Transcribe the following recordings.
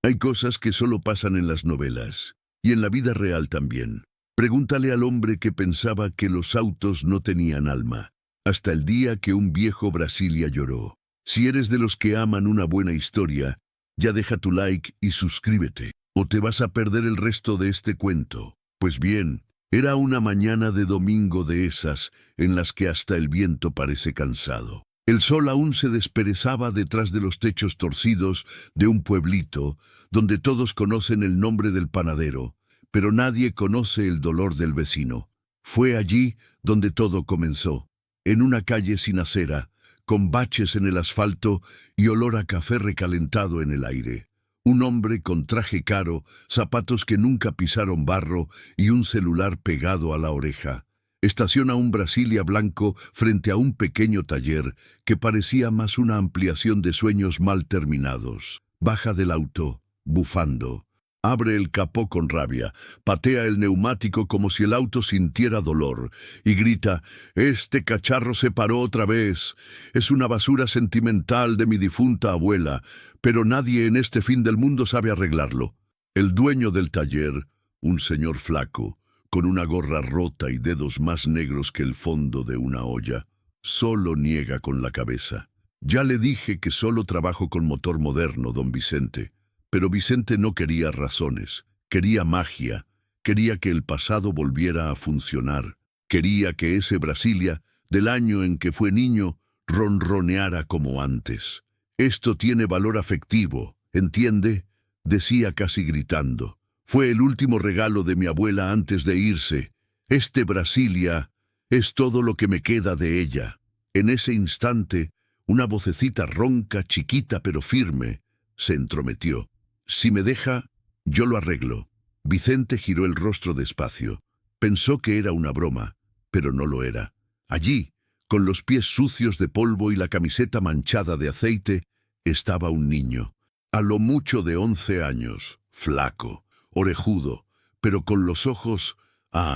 Hay cosas que solo pasan en las novelas, y en la vida real también. Pregúntale al hombre que pensaba que los autos no tenían alma, hasta el día que un viejo Brasilia lloró. Si eres de los que aman una buena historia, ya deja tu like y suscríbete, o te vas a perder el resto de este cuento. Pues bien, era una mañana de domingo de esas en las que hasta el viento parece cansado. El sol aún se desperezaba detrás de los techos torcidos de un pueblito donde todos conocen el nombre del panadero, pero nadie conoce el dolor del vecino. Fue allí donde todo comenzó, en una calle sin acera, con baches en el asfalto y olor a café recalentado en el aire. Un hombre con traje caro, zapatos que nunca pisaron barro y un celular pegado a la oreja. Estaciona un Brasilia blanco frente a un pequeño taller que parecía más una ampliación de sueños mal terminados. Baja del auto, bufando. Abre el capó con rabia, patea el neumático como si el auto sintiera dolor y grita: «Este cacharro se paró otra vez. Es una basura sentimental de mi difunta abuela, pero nadie en este fin del mundo sabe arreglarlo». El dueño del taller, un señor flaco, con una gorra rota y dedos más negros que el fondo de una olla, solo niega con la cabeza. «Ya le dije que solo trabajo con motor moderno, don Vicente». Pero Vicente no quería razones, quería magia, quería que el pasado volviera a funcionar, quería que ese Brasilia, del año en que fue niño, ronroneara como antes. «Esto tiene valor afectivo, ¿entiende?», decía casi gritando. «Fue el último regalo de mi abuela antes de irse. Este Brasilia es todo lo que me queda de ella». En ese instante, una vocecita ronca, chiquita pero firme, se entrometió. «Si me deja, yo lo arreglo». Vicente giró el rostro despacio. Pensó que era una broma, pero no lo era. Allí, con los pies sucios de polvo y la camiseta manchada de aceite, estaba un niño. A lo mucho de 11 años, flaco, orejudo, pero con los ojos,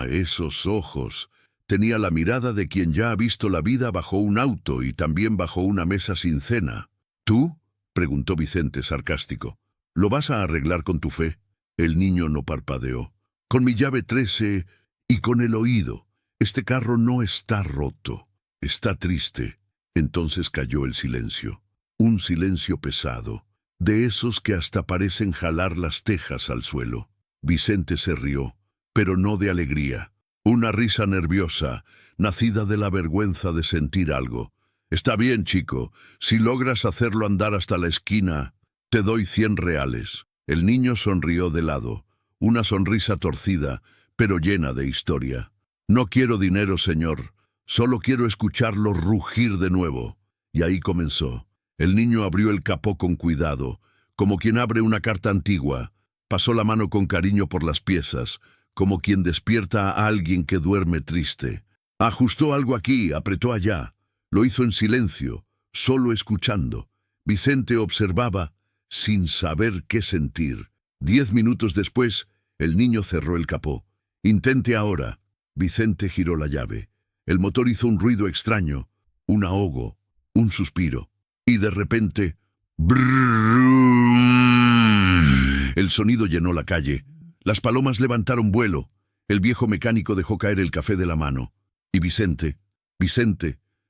esos ojos. Tenía la mirada de quien ya ha visto la vida bajo un auto y también bajo una mesa sin cena. «¿Tú?», preguntó Vicente sarcástico. «¿Lo vas a arreglar con tu fe?». El niño no parpadeó. «Con mi llave 13 y con el oído. Este carro no está roto, está triste». Entonces cayó el silencio. Un silencio pesado, de esos que hasta parecen jalar las tejas al suelo. Vicente se rió, pero no de alegría. Una risa nerviosa, nacida de la vergüenza de sentir algo. «Está bien, chico. Si logras hacerlo andar hasta la esquina, te doy 100 reales». El niño sonrió de lado, una sonrisa torcida, pero llena de historia. «No quiero dinero, señor. Solo quiero escucharlo rugir de nuevo». Y ahí comenzó. El niño abrió el capó con cuidado, como quien abre una carta antigua. Pasó la mano con cariño por las piezas, como quien despierta a alguien que duerme triste. Ajustó algo aquí, apretó allá. Lo hizo en silencio, solo escuchando. Vicente observaba, sin saber qué sentir. 10 minutos después, el niño cerró el capó. «Intente ahora». Vicente giró la llave. El motor hizo un ruido extraño, un ahogo, un suspiro. Y de repente, ¡brum! El sonido llenó la calle. Las palomas levantaron vuelo. El viejo mecánico dejó caer el café de la mano. Y Vicente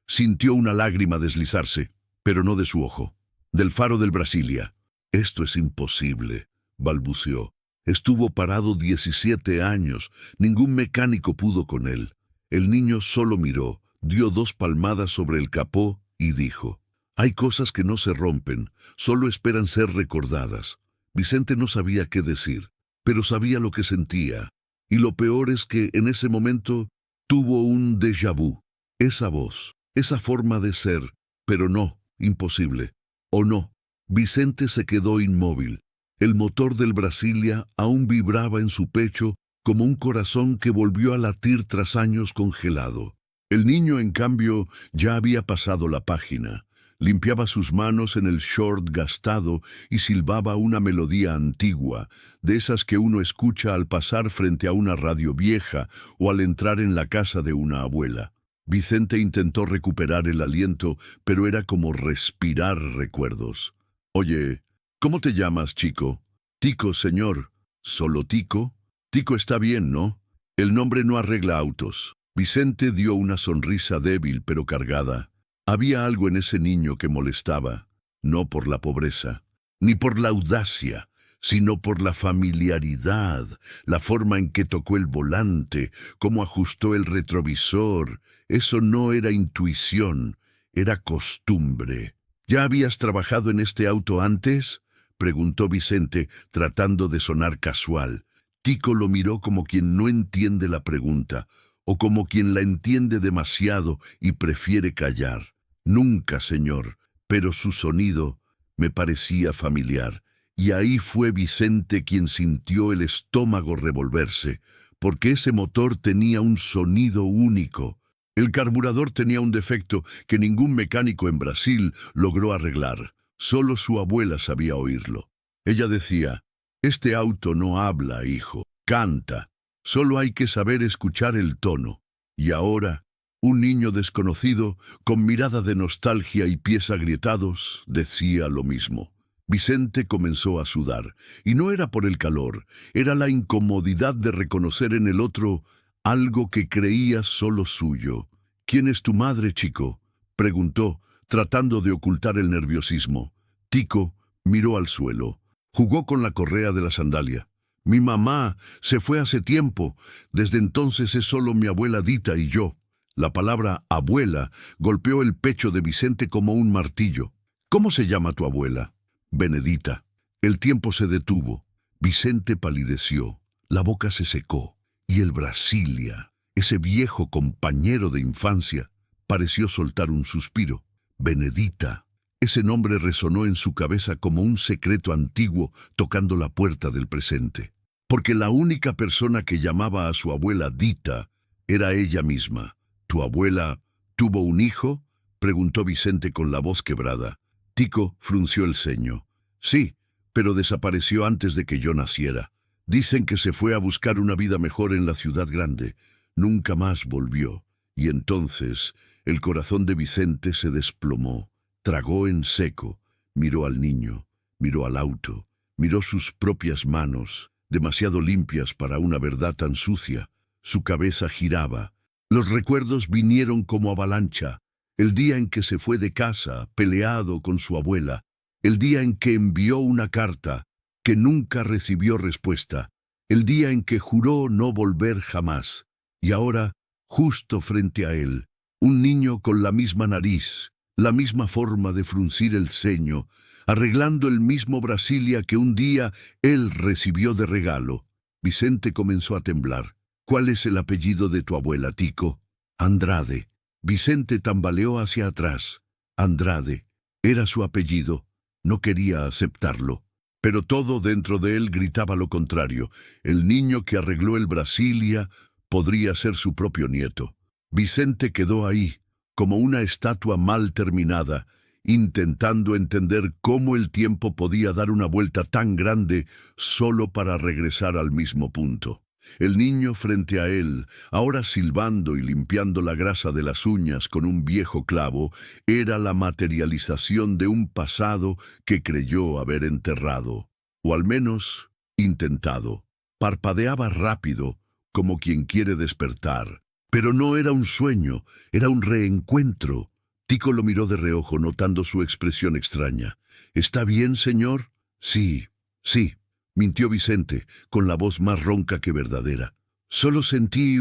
sintió una lágrima deslizarse, pero no de su ojo, del faro del Brasilia. «Esto es imposible», balbuceó. Estuvo parado 17 años. Ningún mecánico pudo con él. El niño solo miró, dio 2 palmadas sobre el capó y dijo: «Hay cosas que no se rompen, solo esperan ser recordadas». Vicente no sabía qué decir, pero sabía lo que sentía. Y lo peor es que en ese momento tuvo un déjà vu. Esa voz, esa forma de ser, pero no, imposible. ¿O no? Vicente se quedó inmóvil. El motor del Brasilia aún vibraba en su pecho como un corazón que volvió a latir tras años congelado. El niño, en cambio, ya había pasado la página. Limpiaba sus manos en el short gastado y silbaba una melodía antigua, de esas que uno escucha al pasar frente a una radio vieja o al entrar en la casa de una abuela. Vicente intentó recuperar el aliento, pero era como respirar recuerdos. «Oye, ¿cómo te llamas, chico?». Tico, señor. ¿Solo Tico? Tico está bien, ¿no? El nombre no arregla autos. Vicente dio una sonrisa débil pero cargada. Había algo en ese niño que molestaba, no por la pobreza, ni por la audacia, sino por la familiaridad, la forma en que tocó el volante, cómo ajustó el retrovisor. Eso no era intuición, era costumbre. ¿Ya habías trabajado en este auto antes?, preguntó Vicente, tratando de sonar casual. Tico lo miró como quien no entiende la pregunta, o como quien la entiende demasiado y prefiere callar. Nunca, señor, pero su sonido me parecía familiar. Y ahí fue Vicente quien sintió el estómago revolverse, porque ese motor tenía un sonido único. El carburador tenía un defecto que ningún mecánico en Brasil logró arreglar. Solo su abuela sabía oírlo. Ella decía: «Este auto no habla, hijo, canta. Solo hay que saber escuchar el tono». Y ahora, un niño desconocido, con mirada de nostalgia y pies agrietados, decía lo mismo. Vicente comenzó a sudar, y no era por el calor, era la incomodidad de reconocer en el otro algo que creía solo suyo. «¿Quién es tu madre, chico?», preguntó, tratando de ocultar el nerviosismo. Tico miró al suelo. Jugó con la correa de la sandalia. «Mi mamá se fue hace tiempo. Desde entonces es solo mi abuela Dita y yo». La palabra abuela golpeó el pecho de Vicente como un martillo. «¿Cómo se llama tu abuela?». «Benedita». El tiempo se detuvo. Vicente palideció. La boca se secó. Y el Brasilia, ese viejo compañero de infancia, pareció soltar un suspiro. Benedita. Ese nombre resonó en su cabeza como un secreto antiguo tocando la puerta del presente. Porque la única persona que llamaba a su abuela Dita era ella misma. «¿Tu abuela tuvo un hijo?», preguntó Vicente con la voz quebrada. Tico frunció el ceño. «Sí, pero desapareció antes de que yo naciera. Dicen que se fue a buscar una vida mejor en la ciudad grande. Nunca más volvió». Y entonces el corazón de Vicente se desplomó. Tragó en seco, miró al niño, miró al auto, miró sus propias manos, demasiado limpias para una verdad tan sucia. Su cabeza giraba. Los recuerdos vinieron como avalancha. El día en que se fue de casa, peleado con su abuela. El día en que envió una carta, que nunca recibió respuesta. El día en que juró no volver jamás. Y ahora, justo frente a él, un niño con la misma nariz, la misma forma de fruncir el ceño, arreglando el mismo Brasilia que un día él recibió de regalo. Vicente comenzó a temblar. «¿Cuál es el apellido de tu abuela, Tico?». «Andrade». Vicente tambaleó hacia atrás. Andrade. Era su apellido. No quería aceptarlo. Pero todo dentro de él gritaba lo contrario. El niño que arregló el Brasilia podría ser su propio nieto. Vicente quedó ahí, como una estatua mal terminada, intentando entender cómo el tiempo podía dar una vuelta tan grande solo para regresar al mismo punto. El niño frente a él, ahora silbando y limpiando la grasa de las uñas con un viejo clavo, era la materialización de un pasado que creyó haber enterrado, o al menos intentado. Parpadeaba rápido, como quien quiere despertar. Pero no era un sueño, era un reencuentro. Tico lo miró de reojo, notando su expresión extraña. «¿Está bien, señor?». «Sí, sí», mintió Vicente, con la voz más ronca que verdadera. «Solo sentí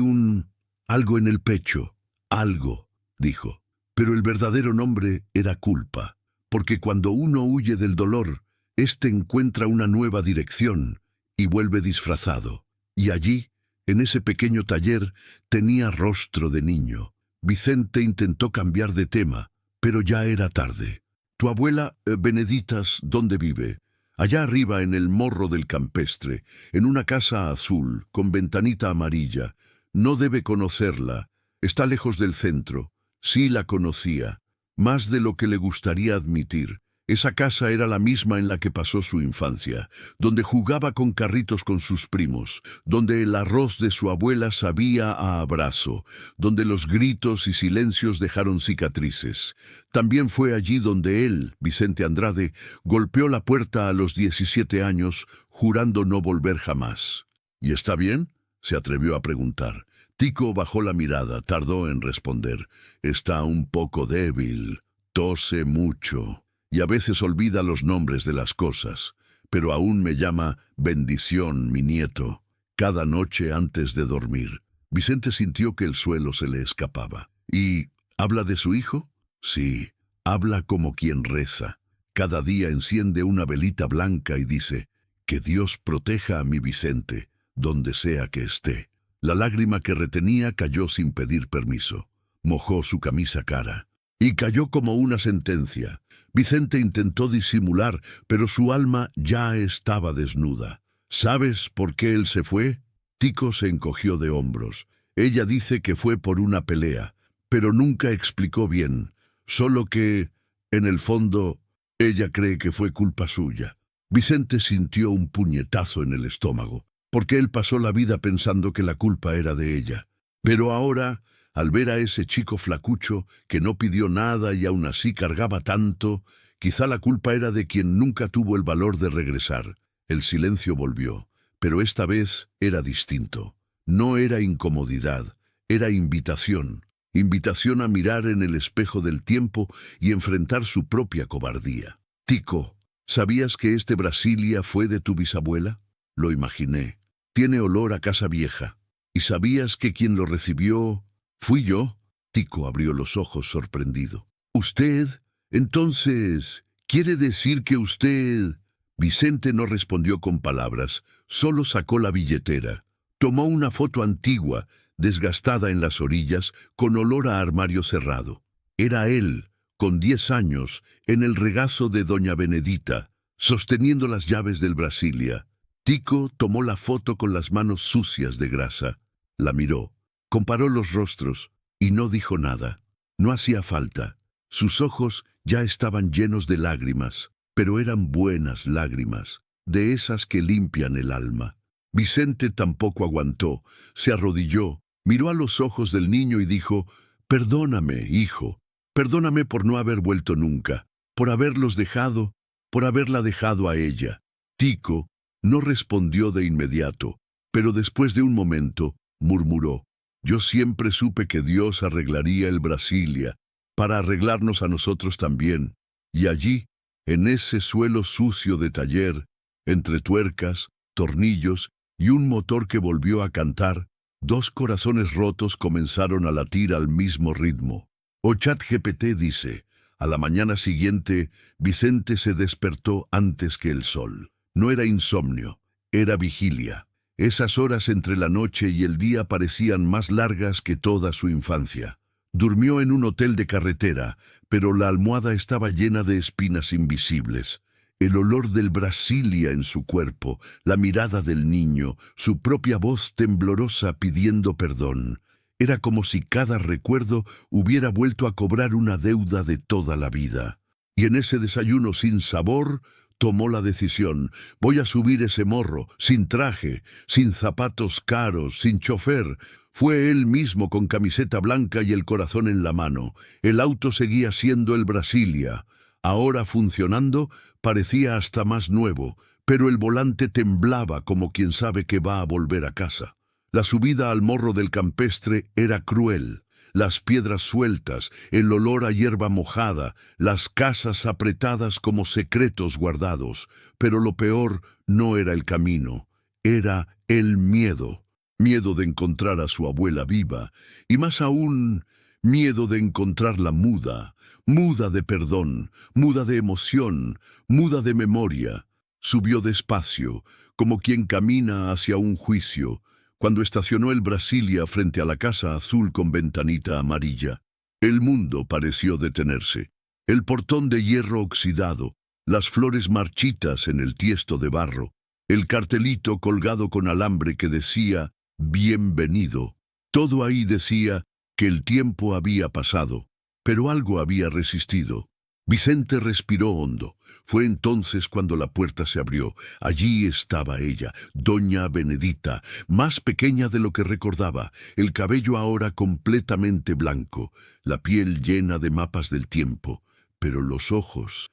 algo en el pecho». «Algo», dijo. Pero el verdadero nombre era culpa, porque cuando uno huye del dolor, éste encuentra una nueva dirección y vuelve disfrazado. Y allí, en ese pequeño taller, tenía rostro de niño. Vicente intentó cambiar de tema, pero ya era tarde. «¿Tu abuela, Beneditas, dónde vive?» «Allá arriba en el morro del campestre, en una casa azul, con ventanita amarilla. No debe conocerla. Está lejos del centro». Sí la conocía, más de lo que le gustaría admitir. Esa casa era la misma en la que pasó su infancia, donde jugaba con carritos con sus primos, donde el arroz de su abuela sabía a abrazo, donde los gritos y silencios dejaron cicatrices. También fue allí donde él, Vicente Andrade, golpeó la puerta a los 17 años, jurando no volver jamás. ¿Y está bien?, se atrevió a preguntar. Tico bajó la mirada, tardó en responder. Está un poco débil, tose mucho y a veces olvida los nombres de las cosas, pero aún me llama bendición, mi nieto, cada noche antes de dormir. Vicente sintió que el suelo se le escapaba. ¿Y habla de su hijo? Sí, habla como quien reza. Cada día enciende una velita blanca y dice: que Dios proteja a mi Vicente, donde sea que esté. La lágrima que retenía cayó sin pedir permiso. Mojó su camisa cara y cayó como una sentencia. Vicente intentó disimular, pero su alma ya estaba desnuda. ¿Sabes por qué él se fue? Tico se encogió de hombros. Ella dice que fue por una pelea, pero nunca explicó bien. Solo que, en el fondo, ella cree que fue culpa suya. Vicente sintió un puñetazo en el estómago, porque él pasó la vida pensando que la culpa era de ella. Pero ahora, al ver a ese chico flacucho que no pidió nada y aún así cargaba tanto, quizá la culpa era de quien nunca tuvo el valor de regresar. El silencio volvió, pero esta vez era distinto. No era incomodidad, era invitación. Invitación a mirar en el espejo del tiempo y enfrentar su propia cobardía. Tico, ¿sabías que este Brasilia fue de tu bisabuela? Lo imaginé. Tiene olor a casa vieja. ¿Y sabías que quien lo recibió fui yo? Tico abrió los ojos sorprendido. ¿Usted? Entonces, ¿quiere decir que usted...? Vicente no respondió con palabras, solo sacó la billetera. Tomó una foto antigua, desgastada en las orillas, con olor a armario cerrado. Era él, con 10 años, en el regazo de doña Benedita, sosteniendo las llaves del Brasilia. Tico tomó la foto con las manos sucias de grasa. La miró, comparó los rostros y no dijo nada. No hacía falta. Sus ojos ya estaban llenos de lágrimas, pero eran buenas lágrimas, de esas que limpian el alma. Vicente tampoco aguantó, se arrodilló, miró a los ojos del niño y dijo: perdóname, hijo, perdóname por no haber vuelto nunca, por haberlos dejado, por haberla dejado a ella. Tico no respondió de inmediato, pero después de un momento murmuró: yo siempre supe que Dios arreglaría el Brasilia, para arreglarnos a nosotros también. Y allí, en ese suelo sucio de taller, entre tuercas, tornillos y un motor que volvió a cantar, 2 corazones rotos comenzaron a latir al mismo ritmo. O ChatGPT dice: a la mañana siguiente, Vicente se despertó antes que el sol. No era insomnio, era vigilia. Esas horas entre la noche y el día parecían más largas que toda su infancia. Durmió en un hotel de carretera, pero la almohada estaba llena de espinas invisibles. El olor del Brasilia en su cuerpo, la mirada del niño, su propia voz temblorosa pidiendo perdón. Era como si cada recuerdo hubiera vuelto a cobrar una deuda de toda la vida. Y en ese desayuno sin sabor, tomó la decisión: voy a subir ese morro, sin traje, sin zapatos caros, sin chofer. Fue él mismo con camiseta blanca y el corazón en la mano. El auto seguía siendo el Brasilia. Ahora funcionando, parecía hasta más nuevo, pero el volante temblaba como quien sabe que va a volver a casa. La subida al morro del campestre era cruel. Las piedras sueltas, el olor a hierba mojada, las casas apretadas como secretos guardados. Pero lo peor no era el camino, era el miedo. Miedo de encontrar a su abuela viva, y más aún, miedo de encontrarla muda, muda de perdón, muda de emoción, muda de memoria. Subió despacio, como quien camina hacia un juicio, cuando estacionó el Brasilia frente a la casa azul con ventanita amarilla. El mundo pareció detenerse. El portón de hierro oxidado, las flores marchitas en el tiesto de barro, el cartelito colgado con alambre que decía «Bienvenido». Todo ahí decía que el tiempo había pasado, pero algo había resistido. Vicente respiró hondo. Fue entonces cuando la puerta se abrió. Allí estaba ella, doña Benedita, más pequeña de lo que recordaba, el cabello ahora completamente blanco, la piel llena de mapas del tiempo. Pero los ojos,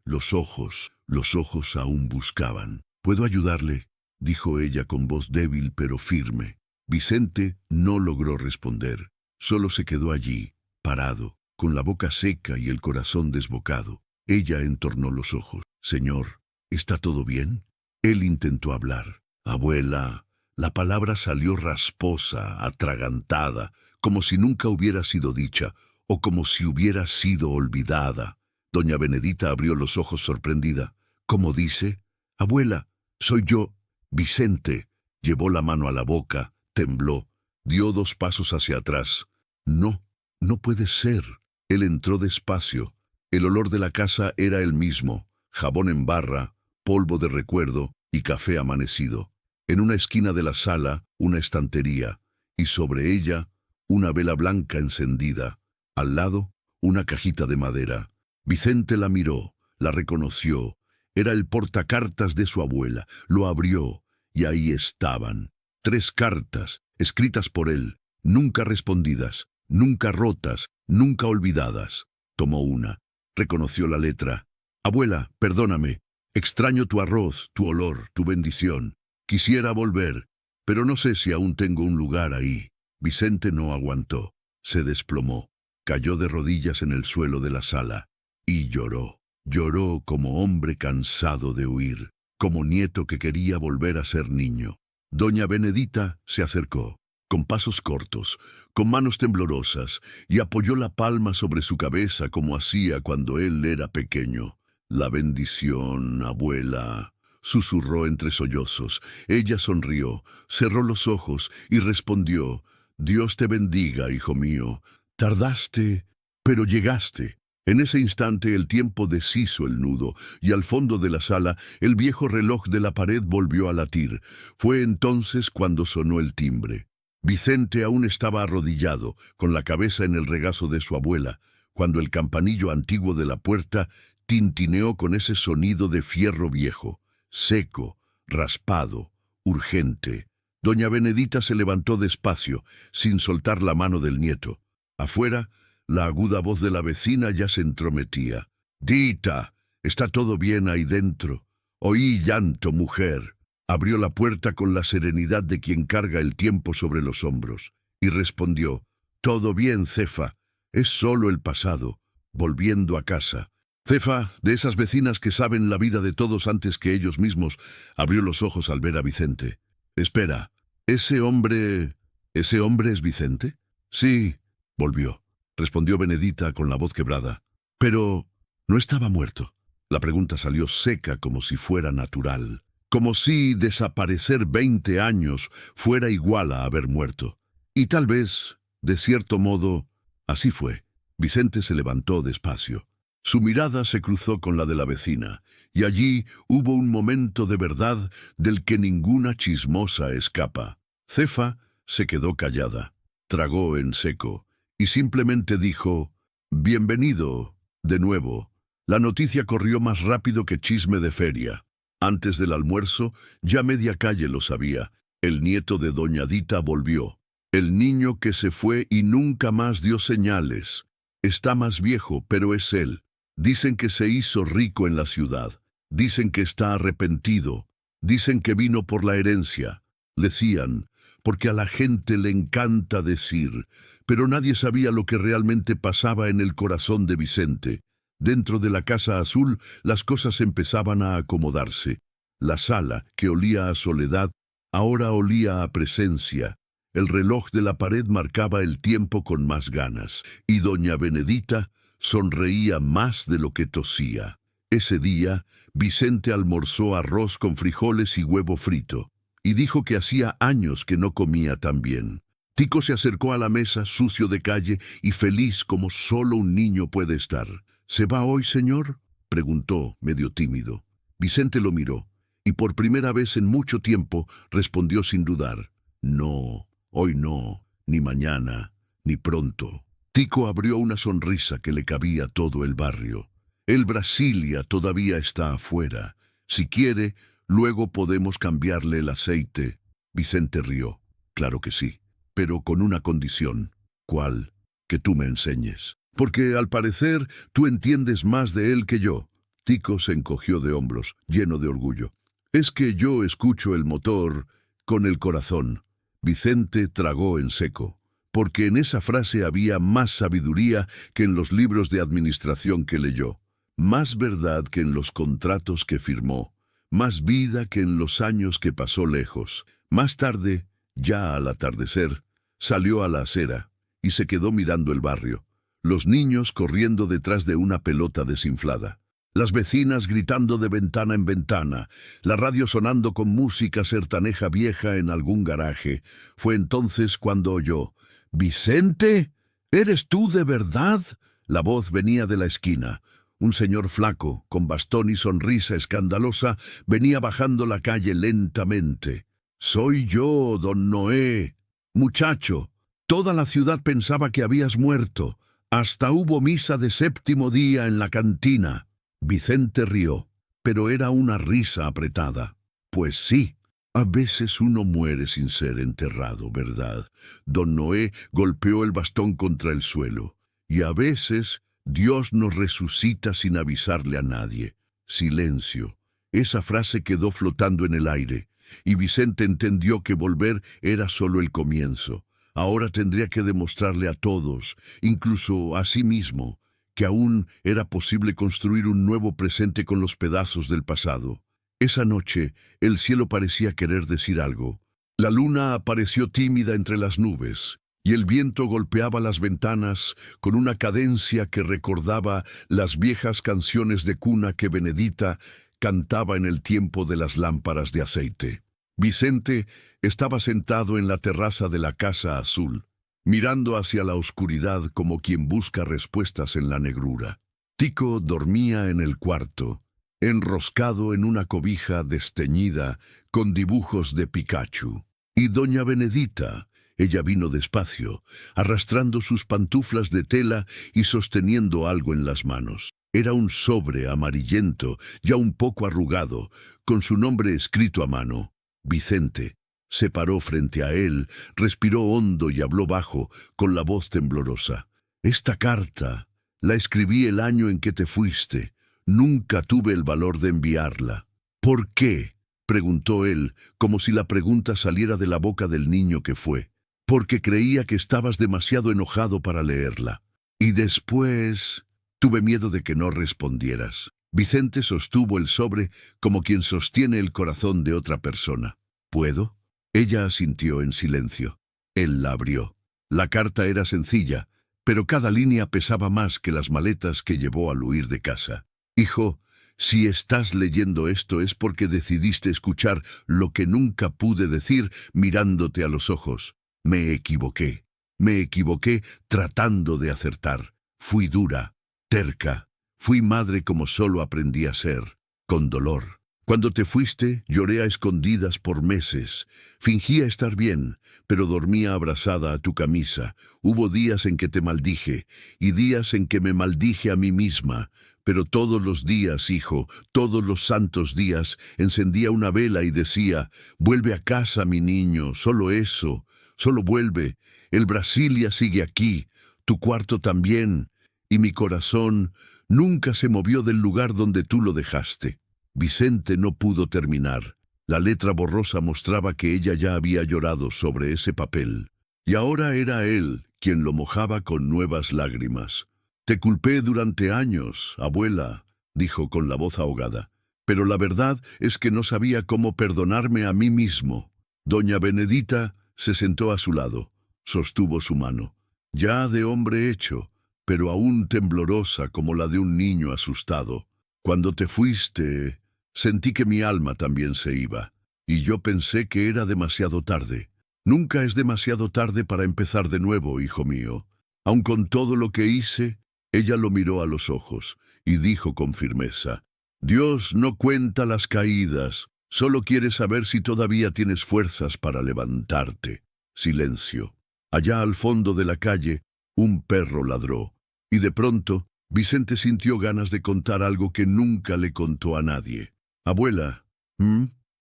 los ojos aún buscaban. ¿Puedo ayudarle?, dijo ella con voz débil pero firme. Vicente no logró responder. Solo se quedó allí, parado, con la boca seca y el corazón desbocado. Ella entornó los ojos. «Señor, ¿está todo bien?». Él intentó hablar. «Abuela». La palabra salió rasposa, atragantada, como si nunca hubiera sido dicha, o como si hubiera sido olvidada. Doña Benedita abrió los ojos sorprendida. «¿Cómo dice?». «Abuela, soy yo, Vicente». Llevó la mano a la boca, tembló, dio 2 pasos hacia atrás. «No, no puede ser». Él entró despacio. El olor de la casa era el mismo: jabón en barra, polvo de recuerdo y café amanecido. En una esquina de la sala, una estantería, y sobre ella, una vela blanca encendida. Al lado, una cajita de madera. Vicente la miró, la reconoció. Era el portacartas de su abuela. Lo abrió, y ahí estaban. 3 cartas, escritas por él, nunca respondidas, nunca rotas, nunca olvidadas. Tomó una. Reconoció la letra. «Abuela, perdóname. Extraño tu arroz, tu olor, tu bendición. Quisiera volver, pero no sé si aún tengo un lugar ahí». Vicente no aguantó. Se desplomó. Cayó de rodillas en el suelo de la sala y lloró. Lloró como hombre cansado de huir, como nieto que quería volver a ser niño. Doña Benedita se acercó, con pasos cortos, con manos temblorosas, y apoyó la palma sobre su cabeza como hacía cuando él era pequeño. «La bendición, abuela», susurró entre sollozos. Ella sonrió, cerró los ojos y respondió: «Dios te bendiga, hijo mío. Tardaste, pero llegaste». En ese instante el tiempo deshizo el nudo, y al fondo de la sala el viejo reloj de la pared volvió a latir. Fue entonces cuando sonó el timbre. Vicente aún estaba arrodillado, con la cabeza en el regazo de su abuela, cuando el campanillo antiguo de la puerta tintineó con ese sonido de fierro viejo, seco, raspado, urgente. Doña Benedita se levantó despacio, sin soltar la mano del nieto. Afuera, la aguda voz de la vecina ya se entrometía. «Dita, ¿está todo bien ahí dentro? Oí llanto, mujer». Abrió la puerta con la serenidad de quien carga el tiempo sobre los hombros, y respondió: «Todo bien, Cefa. Es solo el pasado, volviendo a casa». Cefa, de esas vecinas que saben la vida de todos antes que ellos mismos, abrió los ojos al ver a Vicente. «Espera, ¿ese hombre es Vicente?» «Sí», volvió. Respondió Benedita con la voz quebrada. «Pero no estaba muerto». La pregunta salió seca como si fuera natural, como si desaparecer 20 años fuera igual a haber muerto. Y tal vez, de cierto modo, así fue. Vicente se levantó despacio. Su mirada se cruzó con la de la vecina, y allí hubo un momento de verdad del que ninguna chismosa escapa. Cefa se quedó callada, tragó en seco, y simplemente dijo: «Bienvenido, de nuevo». La noticia corrió más rápido que chisme de feria. Antes del almuerzo, ya media calle lo sabía. El nieto de doña Dita volvió. El niño que se fue y nunca más dio señales. Está más viejo, pero es él. Dicen que se hizo rico en la ciudad. Dicen que está arrepentido. Dicen que vino por la herencia. Decían, porque a la gente le encanta decir, pero nadie sabía lo que realmente pasaba en el corazón de Vicente. Dentro de la Casa Azul las cosas empezaban a acomodarse. La sala, que olía a soledad, ahora olía a presencia. El reloj de la pared marcaba el tiempo con más ganas, y doña Benedita sonreía más de lo que tosía. Ese día, Vicente almorzó arroz con frijoles y huevo frito, y dijo que hacía años que no comía tan bien. Tico se acercó a la mesa, sucio de calle y feliz como solo un niño puede estar. «¿Se va hoy, señor?», preguntó, medio tímido. Vicente lo miró, y por primera vez en mucho tiempo respondió sin dudar: «No, hoy no, ni mañana, ni pronto». Tico abrió una sonrisa que le cabía a todo el barrio. El Brasilia todavía está afuera. Si quiere, luego podemos cambiarle el aceite. Vicente rió. Claro que sí, pero con una condición. ¿Cuál? Que tú me enseñes. Porque, al parecer, tú entiendes más de él que yo. Tico se encogió de hombros, lleno de orgullo. Es que yo escucho el motor con el corazón. Vicente tragó en seco, porque en esa frase había más sabiduría que en los libros de administración que leyó, más verdad que en los contratos que firmó, más vida que en los años que pasó lejos. Más tarde, ya al atardecer, salió a la acera y se quedó mirando el barrio, los niños corriendo detrás de una pelota desinflada, las vecinas gritando de ventana en ventana, la radio sonando con música sertaneja vieja en algún garaje. Fue entonces cuando oyó: «¿Vicente? ¿Eres tú de verdad?». La voz venía de la esquina. Un señor flaco, con bastón y sonrisa escandalosa, venía bajando la calle lentamente. «Soy yo, don Noé. Muchacho, toda la ciudad pensaba que habías muerto. Hasta hubo misa de séptimo día en la cantina». Vicente rió, pero era una risa apretada. «Pues sí, a veces uno muere sin ser enterrado, ¿verdad?». Don Noé golpeó el bastón contra el suelo. «Y a veces Dios nos resucita sin avisarle a nadie». Silencio. Esa frase quedó flotando en el aire, y Vicente entendió que volver era solo el comienzo. Ahora tendría que demostrarle a todos, incluso a sí mismo, que aún era posible construir un nuevo presente con los pedazos del pasado. Esa noche, el cielo parecía querer decir algo. La luna apareció tímida entre las nubes, y el viento golpeaba las ventanas con una cadencia que recordaba las viejas canciones de cuna que Benedita cantaba en el tiempo de las lámparas de aceite. Vicente estaba sentado en la terraza de la Casa Azul, mirando hacia la oscuridad como quien busca respuestas en la negrura. Tico dormía en el cuarto, enroscado en una cobija desteñida con dibujos de Pikachu. Y doña Benedita, ella vino despacio, arrastrando sus pantuflas de tela y sosteniendo algo en las manos. Era un sobre amarillento, ya un poco arrugado, con su nombre escrito a mano: Vicente. Se paró frente a él, respiró hondo y habló bajo, con la voz temblorosa. «Esta carta la escribí el año en que te fuiste. Nunca tuve el valor de enviarla». «¿Por qué?», preguntó él, como si la pregunta saliera de la boca del niño que fue. «Porque creía que estabas demasiado enojado para leerla. Y después tuve miedo de que no respondieras». Vicente sostuvo el sobre como quien sostiene el corazón de otra persona. «¿Puedo?». Ella asintió en silencio. Él la abrió. La carta era sencilla, pero cada línea pesaba más que las maletas que llevó al huir de casa. «Hijo, si estás leyendo esto es porque decidiste escuchar lo que nunca pude decir mirándote a los ojos. Me equivoqué. Me equivoqué tratando de acertar. Fui dura, terca. Fui madre como solo aprendí a ser, con dolor. Cuando te fuiste, lloré a escondidas por meses. Fingía estar bien, pero dormía abrazada a tu camisa. Hubo días en que te maldije, y días en que me maldije a mí misma. Pero todos los días, hijo, todos los santos días, encendía una vela y decía: «Vuelve a casa, mi niño, solo eso, solo vuelve. El Brasilia sigue aquí, tu cuarto también, y mi corazón nunca se movió del lugar donde tú lo dejaste». Vicente no pudo terminar. La letra borrosa mostraba que ella ya había llorado sobre ese papel. Y ahora era él quien lo mojaba con nuevas lágrimas. «Te culpé durante años, abuela», dijo con la voz ahogada. «Pero la verdad es que no sabía cómo perdonarme a mí mismo». Doña Benedita se sentó a su lado, sostuvo su mano, ya de hombre hecho, pero aún temblorosa como la de un niño asustado. «Cuando te fuiste, sentí que mi alma también se iba, y yo pensé que era demasiado tarde. Nunca es demasiado tarde para empezar de nuevo, hijo mío». Aun con todo lo que hice, ella lo miró a los ojos y dijo con firmeza: «Dios no cuenta las caídas, solo quiere saber si todavía tienes fuerzas para levantarte». Silencio. Allá al fondo de la calle, Un perro ladró, y de pronto Vicente sintió ganas de contar algo que nunca le contó a nadie. Abuela,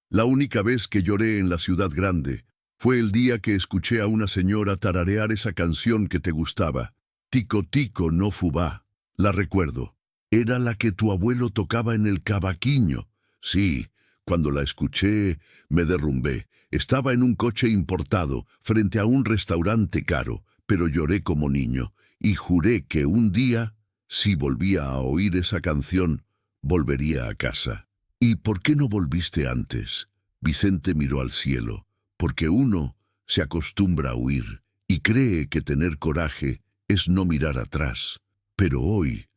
la única vez que lloré en la ciudad grande fue el día que escuché a una señora tararear esa canción que te gustaba. Tico tico no fubá. La recuerdo. Era la que tu abuelo tocaba en el cavaquinho. Sí, cuando la escuché me derrumbé. Estaba en un coche importado, frente a un restaurante caro, pero lloré como niño, y juré que un día, si volvía a oír esa canción, volvería a casa. ¿Y por qué no volviste antes? Vicente miró al cielo, porque uno se acostumbra a huir, y cree que tener coraje es no mirar atrás. Pero hoy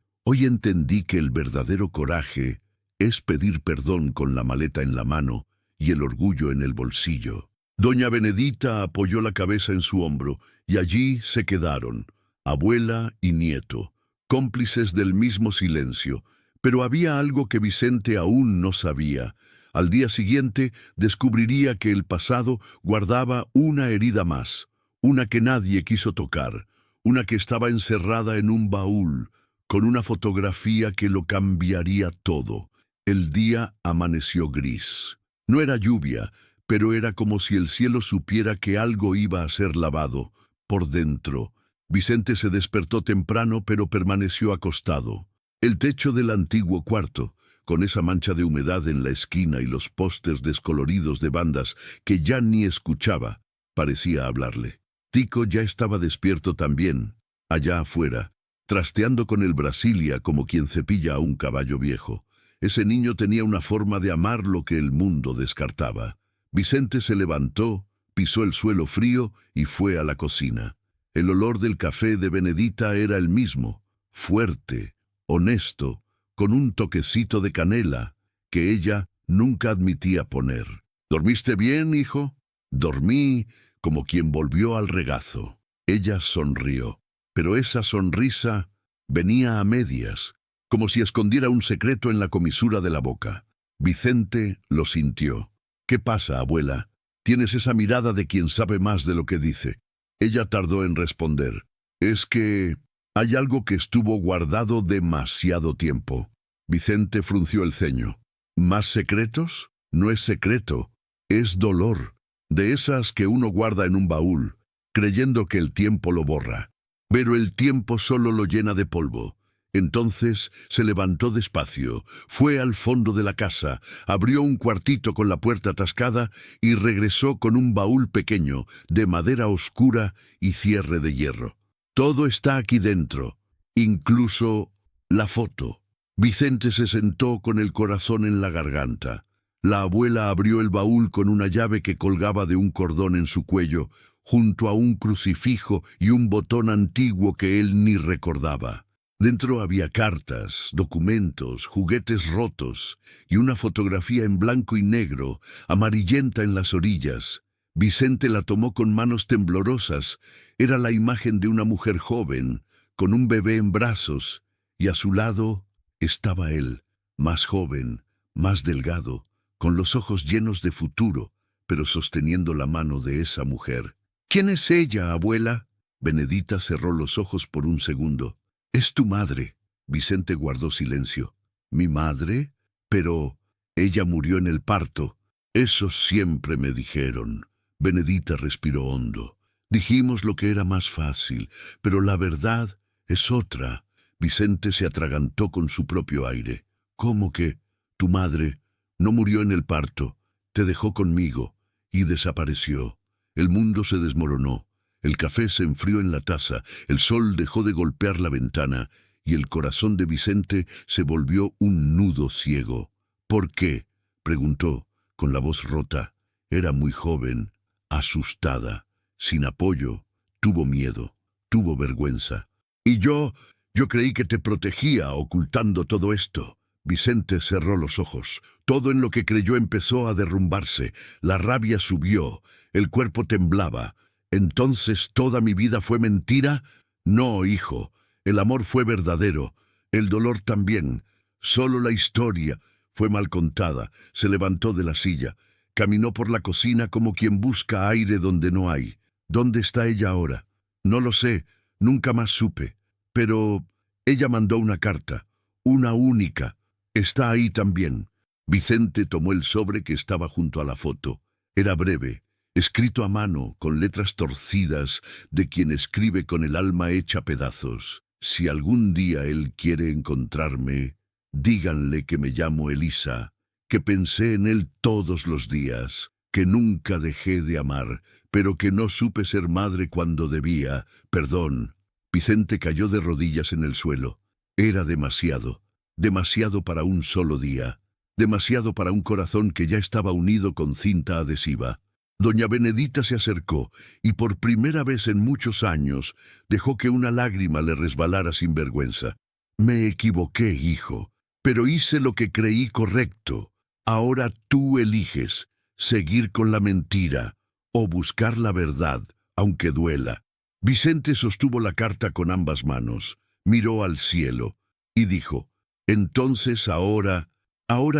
entendí que el verdadero coraje es pedir perdón con la maleta en la mano y el orgullo en el bolsillo. Doña Benedita apoyó la cabeza en su hombro, y allí se quedaron, abuela y nieto, cómplices del mismo silencio. Pero había algo que Vicente aún no sabía. Al día siguiente descubriría que el pasado guardaba una herida más, una que nadie quiso tocar, una que estaba encerrada en un baúl, con una fotografía que lo cambiaría todo. El día amaneció gris. No era lluvia, pero era como si el cielo supiera que algo iba a ser lavado. Por dentro, Vicente se despertó temprano, pero permaneció acostado. El techo del antiguo cuarto, con esa mancha de humedad en la esquina y los pósters descoloridos de bandas que ya ni escuchaba, parecía hablarle. Tico ya estaba despierto también, allá afuera, trasteando con el Brasilia como quien cepilla a un caballo viejo. Ese niño tenía una forma de amar lo que el mundo descartaba. Vicente se levantó, pisó el suelo frío y fue a la cocina. El olor del café de Benedita era el mismo, fuerte, honesto, con un toquecito de canela, que ella nunca admitía poner. ¿Dormiste bien, hijo? Dormí como quien volvió al regazo. Ella sonrió, pero esa sonrisa venía a medias, como si escondiera un secreto en la comisura de la boca. Vicente lo sintió. ¿Qué pasa, abuela? Tienes esa mirada de quien sabe más de lo que dice. Ella tardó en responder. Es que hay algo que estuvo guardado demasiado tiempo. Vicente frunció el ceño. ¿Más secretos? No es secreto, es dolor. De esas que uno guarda en un baúl, creyendo que el tiempo lo borra. Pero el tiempo solo lo llena de polvo. Entonces se levantó despacio, fue al fondo de la casa, abrió un cuartito con la puerta atascada y regresó con un baúl pequeño, de madera oscura y cierre de hierro. Todo está aquí dentro, incluso la foto. Vicente se sentó con el corazón en la garganta. La abuela abrió el baúl con una llave que colgaba de un cordón en su cuello, junto a un crucifijo y un botón antiguo que él ni recordaba. Dentro había cartas, documentos, juguetes rotos y una fotografía en blanco y negro, amarillenta en las orillas. Vicente la tomó con manos temblorosas. Era la imagen de una mujer joven, con un bebé en brazos, y a su lado estaba él, más joven, más delgado, con los ojos llenos de futuro, pero sosteniendo la mano de esa mujer. ¿Quién es ella, abuela? Benedita cerró los ojos por un segundo. Es tu madre. Vicente guardó silencio. ¿Mi madre? Pero ella murió en el parto. Eso siempre me dijeron. Benedita respiró hondo. Dijimos lo que era más fácil, pero la verdad es otra. Vicente se atragantó con su propio aire. ¿Cómo que tu madre no murió en el parto? Te dejó conmigo y desapareció. El mundo se desmoronó. El café se enfrió en la taza, el sol dejó de golpear la ventana y el corazón de Vicente se volvió un nudo ciego. ¿Por qué? Preguntó, con la voz rota. Era muy joven, asustada, sin apoyo, tuvo miedo, tuvo vergüenza. Y yo creí que te protegía ocultando todo esto. Vicente cerró los ojos. Todo en lo que creyó empezó a derrumbarse. La rabia subió, el cuerpo temblaba. ¿Entonces toda mi vida fue mentira? No, hijo, el amor fue verdadero, el dolor también. Solo la historia fue mal contada. Se levantó de la silla, caminó por la cocina como quien busca aire donde no hay. ¿Dónde está ella ahora? No lo sé, Nunca más supe. Pero ella mandó una carta, una única. Está ahí también. Vicente tomó el sobre que estaba junto a la foto. Era breve, escrito a mano, con letras torcidas, de quien escribe con el alma hecha pedazos. Si algún día él quiere encontrarme, díganle que me llamo Elisa, que pensé en él todos los días, que nunca dejé de amar, pero que no supe ser madre cuando debía. Perdón. Vicente cayó de rodillas en el suelo. Era demasiado, demasiado para un solo día, demasiado para un corazón que ya estaba unido con cinta adhesiva. Doña Benedita se acercó y por primera vez en muchos años dejó que una lágrima le resbalara sin vergüenza. Me equivoqué, hijo, pero hice lo que creí correcto. Ahora tú eliges seguir con la mentira o buscar la verdad, aunque duela. Vicente sostuvo la carta con ambas manos, miró al cielo y dijo: entonces ahora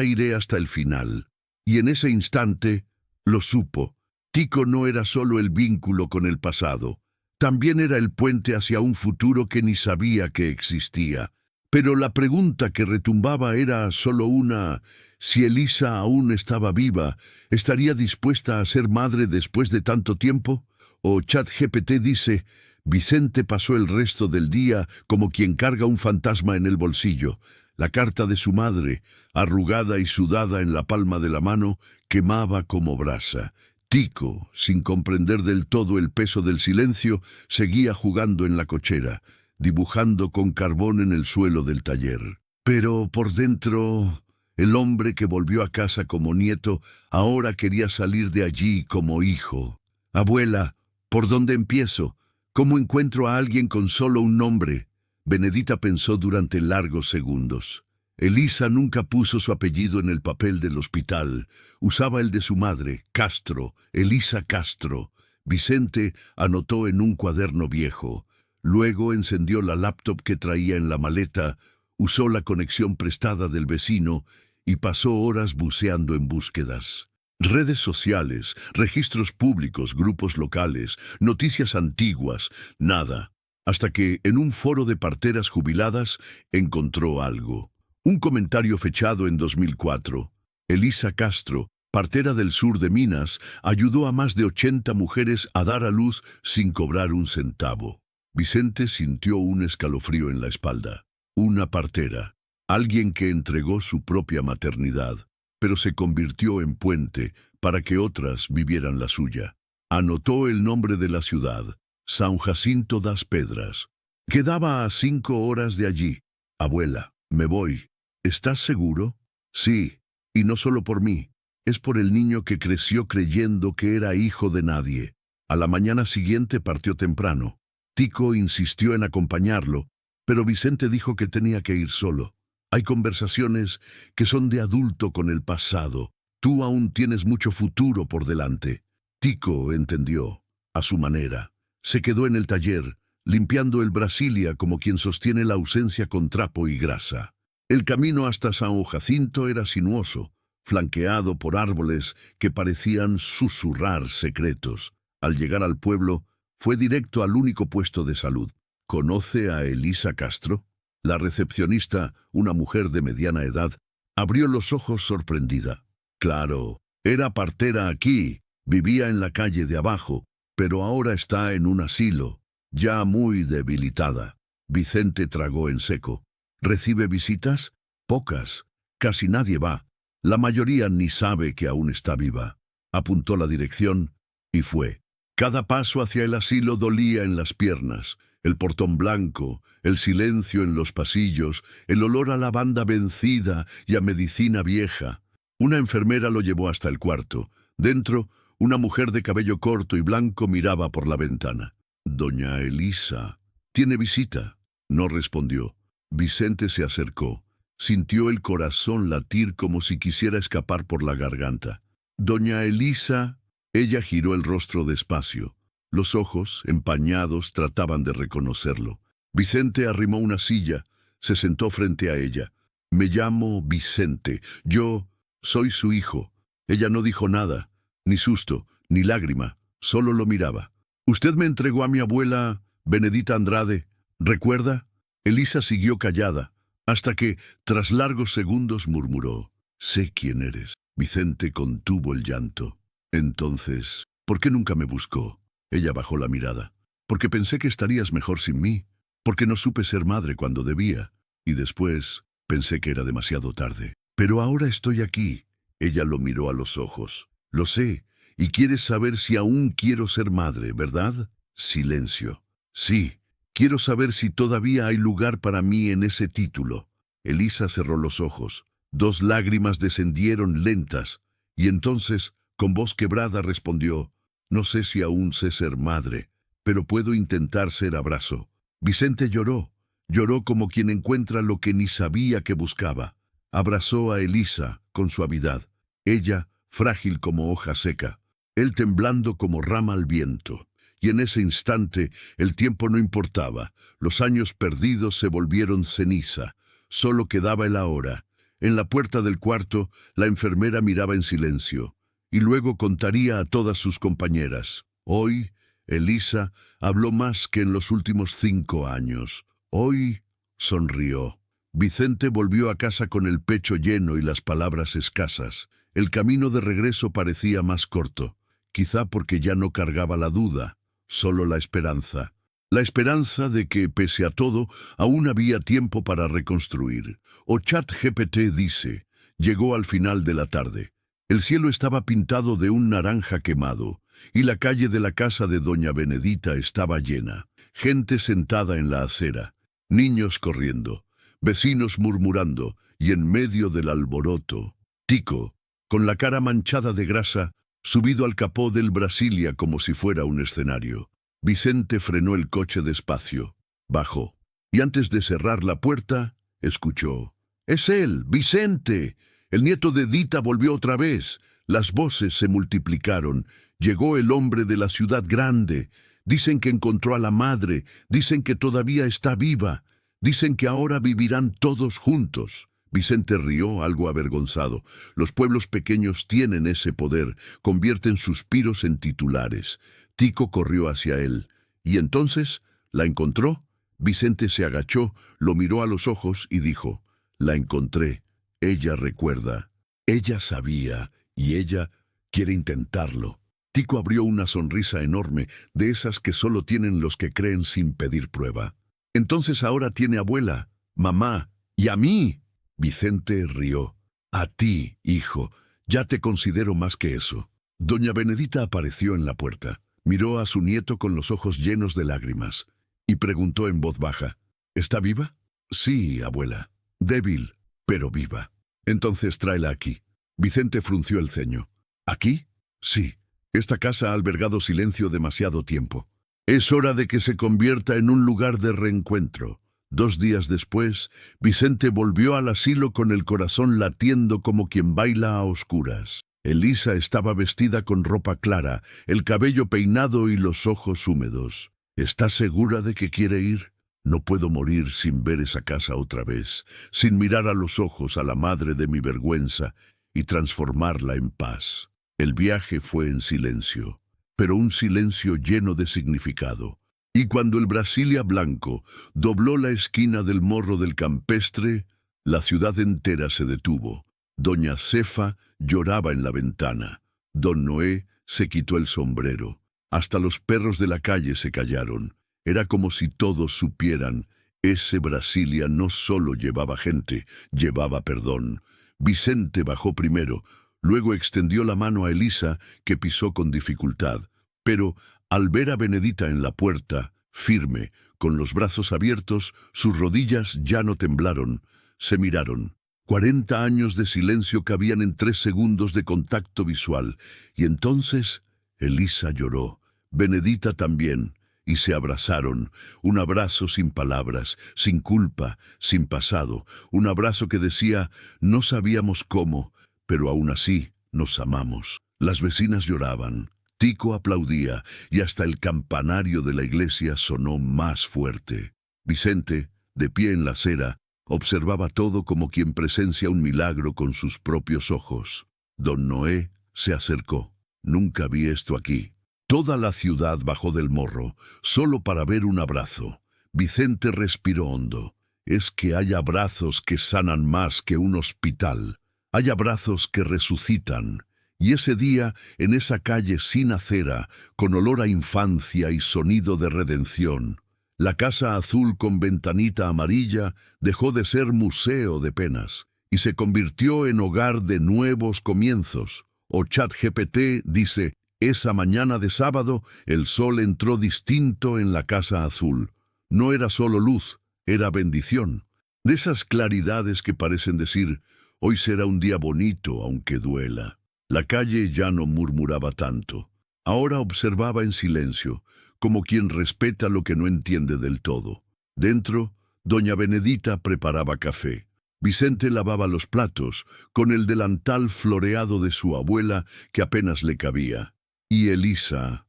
iré hasta el final. Y en ese instante lo supo. Tico no era solo el vínculo con el pasado, también era el puente hacia un futuro que ni sabía que existía. Pero la pregunta que retumbaba era solo una: si Elisa aún estaba viva, ¿estaría dispuesta a ser madre después de tanto tiempo? O ChatGPT dice: Vicente pasó el resto del día como quien carga un fantasma en el bolsillo. La carta de su madre, arrugada y sudada en la palma de la mano, quemaba como brasa. Tico, sin comprender del todo el peso del silencio, seguía jugando en la cochera, dibujando con carbón en el suelo del taller. Pero por dentro, el hombre que volvió a casa como nieto, ahora quería salir de allí como hijo. Abuela, ¿por dónde empiezo? ¿Cómo encuentro a alguien con solo un nombre? Benedita pensó durante largos segundos. Elisa nunca puso su apellido en el papel del hospital. Usaba el de su madre, Castro, Elisa Castro. Vicente anotó en un cuaderno viejo. Luego encendió la laptop que traía en la maleta, usó la conexión prestada del vecino y pasó horas buceando en búsquedas. Redes sociales, registros públicos, grupos locales, noticias antiguas, nada. Hasta que, en un foro de parteras jubiladas, encontró algo. Un comentario fechado en 2004. Elisa Castro, partera del sur de Minas, ayudó a más de 80 mujeres a dar a luz sin cobrar un centavo. Vicente sintió un escalofrío en la espalda. Una partera, alguien que entregó su propia maternidad, pero se convirtió en puente para que otras vivieran la suya. Anotó el nombre de la ciudad, San Jacinto das Pedras. Quedaba a 5 horas de allí. Abuela, me voy. ¿Estás seguro? Sí, y no solo por mí. Es por el niño que creció creyendo que era hijo de nadie. A la mañana siguiente partió temprano. Tico insistió en acompañarlo, pero Vicente dijo que tenía que ir solo. Hay conversaciones que son de adulto con el pasado. Tú aún tienes mucho futuro por delante. Tico entendió, a su manera. Se quedó en el taller, limpiando el Brasilia como quien sostiene la ausencia con trapo y grasa. El camino hasta San Jacinto era sinuoso, flanqueado por árboles que parecían susurrar secretos. Al llegar al pueblo, fue directo al único puesto de salud. ¿Conoce a Elisa Castro? La recepcionista, una mujer de mediana edad, abrió los ojos sorprendida. Claro, era partera aquí, vivía en la calle de abajo, pero ahora está en un asilo, ya muy debilitada. Vicente tragó en seco. ¿Recibe visitas? Pocas. Casi nadie va. La mayoría ni sabe que aún está viva. Apuntó la dirección y fue. Cada paso hacia el asilo dolía en las piernas. El portón blanco, el silencio en los pasillos, el olor a lavanda vencida y a medicina vieja. Una enfermera lo llevó hasta el cuarto. Dentro, una mujer de cabello corto y blanco miraba por la ventana. «Doña Elisa, ¿tiene visita?». No respondió. Vicente se acercó. Sintió el corazón latir como si quisiera escapar por la garganta. «Doña Elisa». Ella giró el rostro despacio. Los ojos, empañados, trataban de reconocerlo. Vicente arrimó una silla, se sentó frente a ella. «Me llamo Vicente. Yo soy su hijo». Ella no dijo nada, ni susto, ni lágrima, solo lo miraba. «Usted me entregó a mi abuela Benedita Andrade, ¿recuerda? Elisa siguió callada, hasta que, tras largos segundos, murmuró: «Sé quién eres». Vicente contuvo el llanto. Entonces, ¿por qué nunca me buscó? Ella bajó la mirada. Porque pensé que estarías mejor sin mí. Porque no supe ser madre cuando debía. Y después, pensé que era demasiado tarde. Pero ahora estoy aquí. Ella lo miró a los ojos. Lo sé. Y quieres saber si aún quiero ser madre, ¿verdad? Silencio. Sí. Quiero saber si todavía hay lugar para mí en ese título. Elisa cerró los ojos. 2 lágrimas descendieron lentas, y entonces, con voz quebrada, respondió: «No sé si aún sé ser madre, pero puedo intentar ser abrazo». Vicente lloró. Lloró como quien encuentra lo que ni sabía que buscaba. Abrazó a Elisa con suavidad. Ella, frágil como hoja seca. Él temblando como rama al viento. Y en ese instante, el tiempo no importaba. Los años perdidos se volvieron ceniza. Solo quedaba el ahora. En la puerta del cuarto, la enfermera miraba en silencio, y luego contaría a todas sus compañeras. Hoy, Elisa habló más que en los últimos 5 años. Hoy, sonrió. Vicente volvió a casa con el pecho lleno y las palabras escasas. El camino de regreso parecía más corto, quizá porque ya no cargaba la duda, solo la esperanza. La esperanza de que, pese a todo, aún había tiempo para reconstruir. O ChatGPT dice: llegó al final de la tarde. El cielo estaba pintado de un naranja quemado, y la calle de la casa de doña Benedita estaba llena. Gente sentada en la acera, niños corriendo, vecinos murmurando, y en medio del alboroto, Tico, con la cara manchada de grasa, subido al capó del Brasilia como si fuera un escenario. Vicente frenó el coche despacio, bajó, y antes de cerrar la puerta, escuchó: «¡Es él, Vicente!». El nieto de Dita volvió otra vez. Las voces se multiplicaron. Llegó el hombre de la ciudad grande. Dicen que encontró a la madre. Dicen que todavía está viva. Dicen que ahora vivirán todos juntos. Vicente rió, algo avergonzado. Los pueblos pequeños tienen ese poder. Convierten suspiros en titulares. Tico corrió hacia él. ¿Y entonces? ¿La encontró? Vicente se agachó, lo miró a los ojos y dijo: «La encontré. Ella recuerda. Ella sabía. Y ella quiere intentarlo». Tico abrió una sonrisa enorme, de esas que solo tienen los que creen sin pedir prueba. «Entonces ahora tiene abuela, mamá y a mí». Vicente rió. «A ti, hijo. Ya te considero más que eso». Doña Benedita apareció en la puerta. Miró a su nieto con los ojos llenos de lágrimas y preguntó en voz baja: «¿Está viva?». «Sí, abuela. Débil, pero viva». «Entonces tráela aquí». Vicente frunció el ceño. «¿Aquí?». «Sí. Esta casa ha albergado silencio demasiado tiempo. Es hora de que se convierta en un lugar de reencuentro». 2 días después, Vicente volvió al asilo con el corazón latiendo como quien baila a oscuras. Elisa estaba vestida con ropa clara, el cabello peinado y los ojos húmedos. «¿Estás segura de que quiere ir? No puedo morir sin ver esa casa otra vez, sin mirar a los ojos a la madre de mi vergüenza y transformarla en paz». El viaje fue en silencio, pero un silencio lleno de significado. Y cuando el Brasilia blanco dobló la esquina del Morro del Campestre, la ciudad entera se detuvo. Doña Cefa lloraba en la ventana. Don Noé se quitó el sombrero. Hasta los perros de la calle se callaron. Era como si todos supieran: ese Brasilia no solo llevaba gente, llevaba perdón. Vicente bajó primero, luego extendió la mano a Elisa, que pisó con dificultad. Pero, al ver a Benedita en la puerta, firme, con los brazos abiertos, sus rodillas ya no temblaron. Se miraron. 40 años de silencio cabían en 3 segundos de contacto visual. Y entonces, Elisa lloró. Benedita también. Y se abrazaron. Un abrazo sin palabras, sin culpa, sin pasado. Un abrazo que decía: no sabíamos cómo, pero aún así nos amamos. Las vecinas lloraban. Tico aplaudía, y hasta el campanario de la iglesia sonó más fuerte. Vicente, de pie en la acera, observaba todo como quien presencia un milagro con sus propios ojos. Don Noé se acercó. «Nunca vi esto aquí». Toda la ciudad bajó del morro, solo para ver un abrazo. Vicente respiró hondo. Es que hay abrazos que sanan más que un hospital. Hay abrazos que resucitan. Y ese día, en esa calle sin acera, con olor a infancia y sonido de redención, la casa azul con ventanita amarilla dejó de ser museo de penas y se convirtió en hogar de nuevos comienzos. O ChatGPT dice: esa mañana de sábado el sol entró distinto en la casa azul. No era solo luz, era bendición. De esas claridades que parecen decir: hoy será un día bonito aunque duela. La calle ya no murmuraba tanto. Ahora observaba en silencio, como quien respeta lo que no entiende del todo. Dentro, doña Benedita preparaba café. Vicente lavaba los platos, con el delantal floreado de su abuela que apenas le cabía. Y Elisa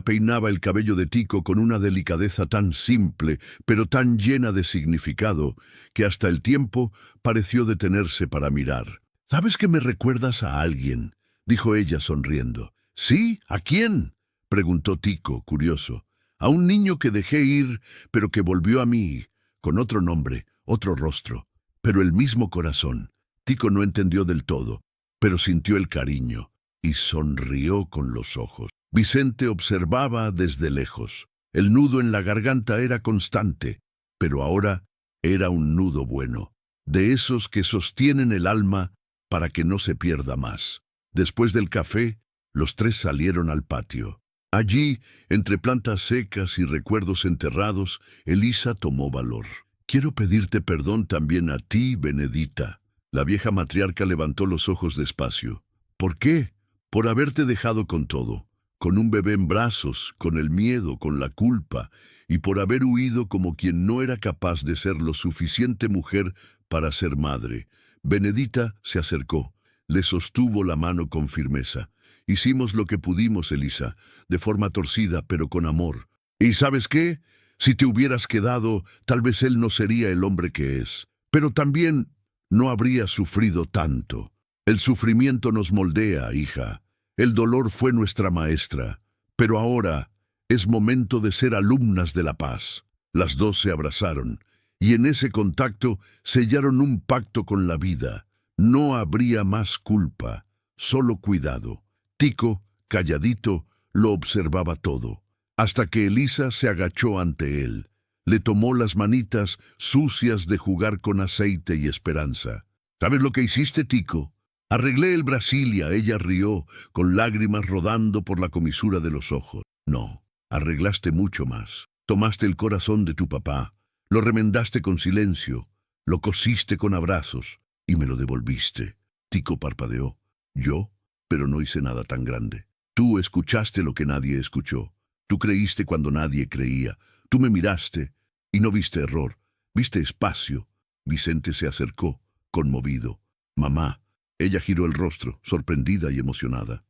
peinaba el cabello de Tico con una delicadeza tan simple, pero tan llena de significado, que hasta el tiempo pareció detenerse para mirar. «¿Sabes que me recuerdas a alguien?», dijo ella sonriendo. «¿Sí? ¿A quién?», preguntó Tico, curioso. «A un niño que dejé ir, pero que volvió a mí, con otro nombre, otro rostro, pero el mismo corazón». Tico no entendió del todo, pero sintió el cariño y sonrió con los ojos. Vicente observaba desde lejos. El nudo en la garganta era constante, pero ahora era un nudo bueno, de esos que sostienen el alma para que no se pierda más. Después del café, los tres salieron al patio. Allí, entre plantas secas y recuerdos enterrados, Elisa tomó valor. «Quiero pedirte perdón también a ti, Benedita». La vieja matriarca levantó los ojos despacio. «¿Por qué? Por haberte dejado con todo, con un bebé en brazos, con el miedo, con la culpa, y por haber huido como quien no era capaz de ser lo suficiente mujer para ser madre». Benedita se acercó, le sostuvo la mano con firmeza. «Hicimos lo que pudimos, Elisa, de forma torcida, pero con amor. ¿Y sabes qué? Si te hubieras quedado, tal vez él no sería el hombre que es. Pero también no habría sufrido tanto. El sufrimiento nos moldea, hija. El dolor fue nuestra maestra. Pero ahora es momento de ser alumnas de la paz». Las dos se abrazaron, y en ese contacto sellaron un pacto con la vida. No habría más culpa, solo cuidado. Tico, calladito, lo observaba todo, hasta que Elisa se agachó ante él. Le tomó las manitas sucias de jugar con aceite y esperanza. «¿Sabes lo que hiciste, Tico?». «Arreglé el Brasilia», ella rió, con lágrimas rodando por la comisura de los ojos. «No, arreglaste mucho más. Tomaste el corazón de tu papá, lo remendaste con silencio, lo cosiste con abrazos y me lo devolviste». Tico parpadeó. «¿Yo? Pero no hice nada tan grande. Tú escuchaste lo que nadie escuchó. Tú creíste cuando nadie creía. Tú me miraste y no viste error, viste espacio». Vicente se acercó, conmovido. «Mamá». Ella giró el rostro, sorprendida y emocionada.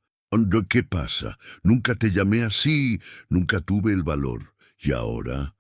«¿Qué pasa? Nunca te llamé así, nunca tuve el valor. Y ahora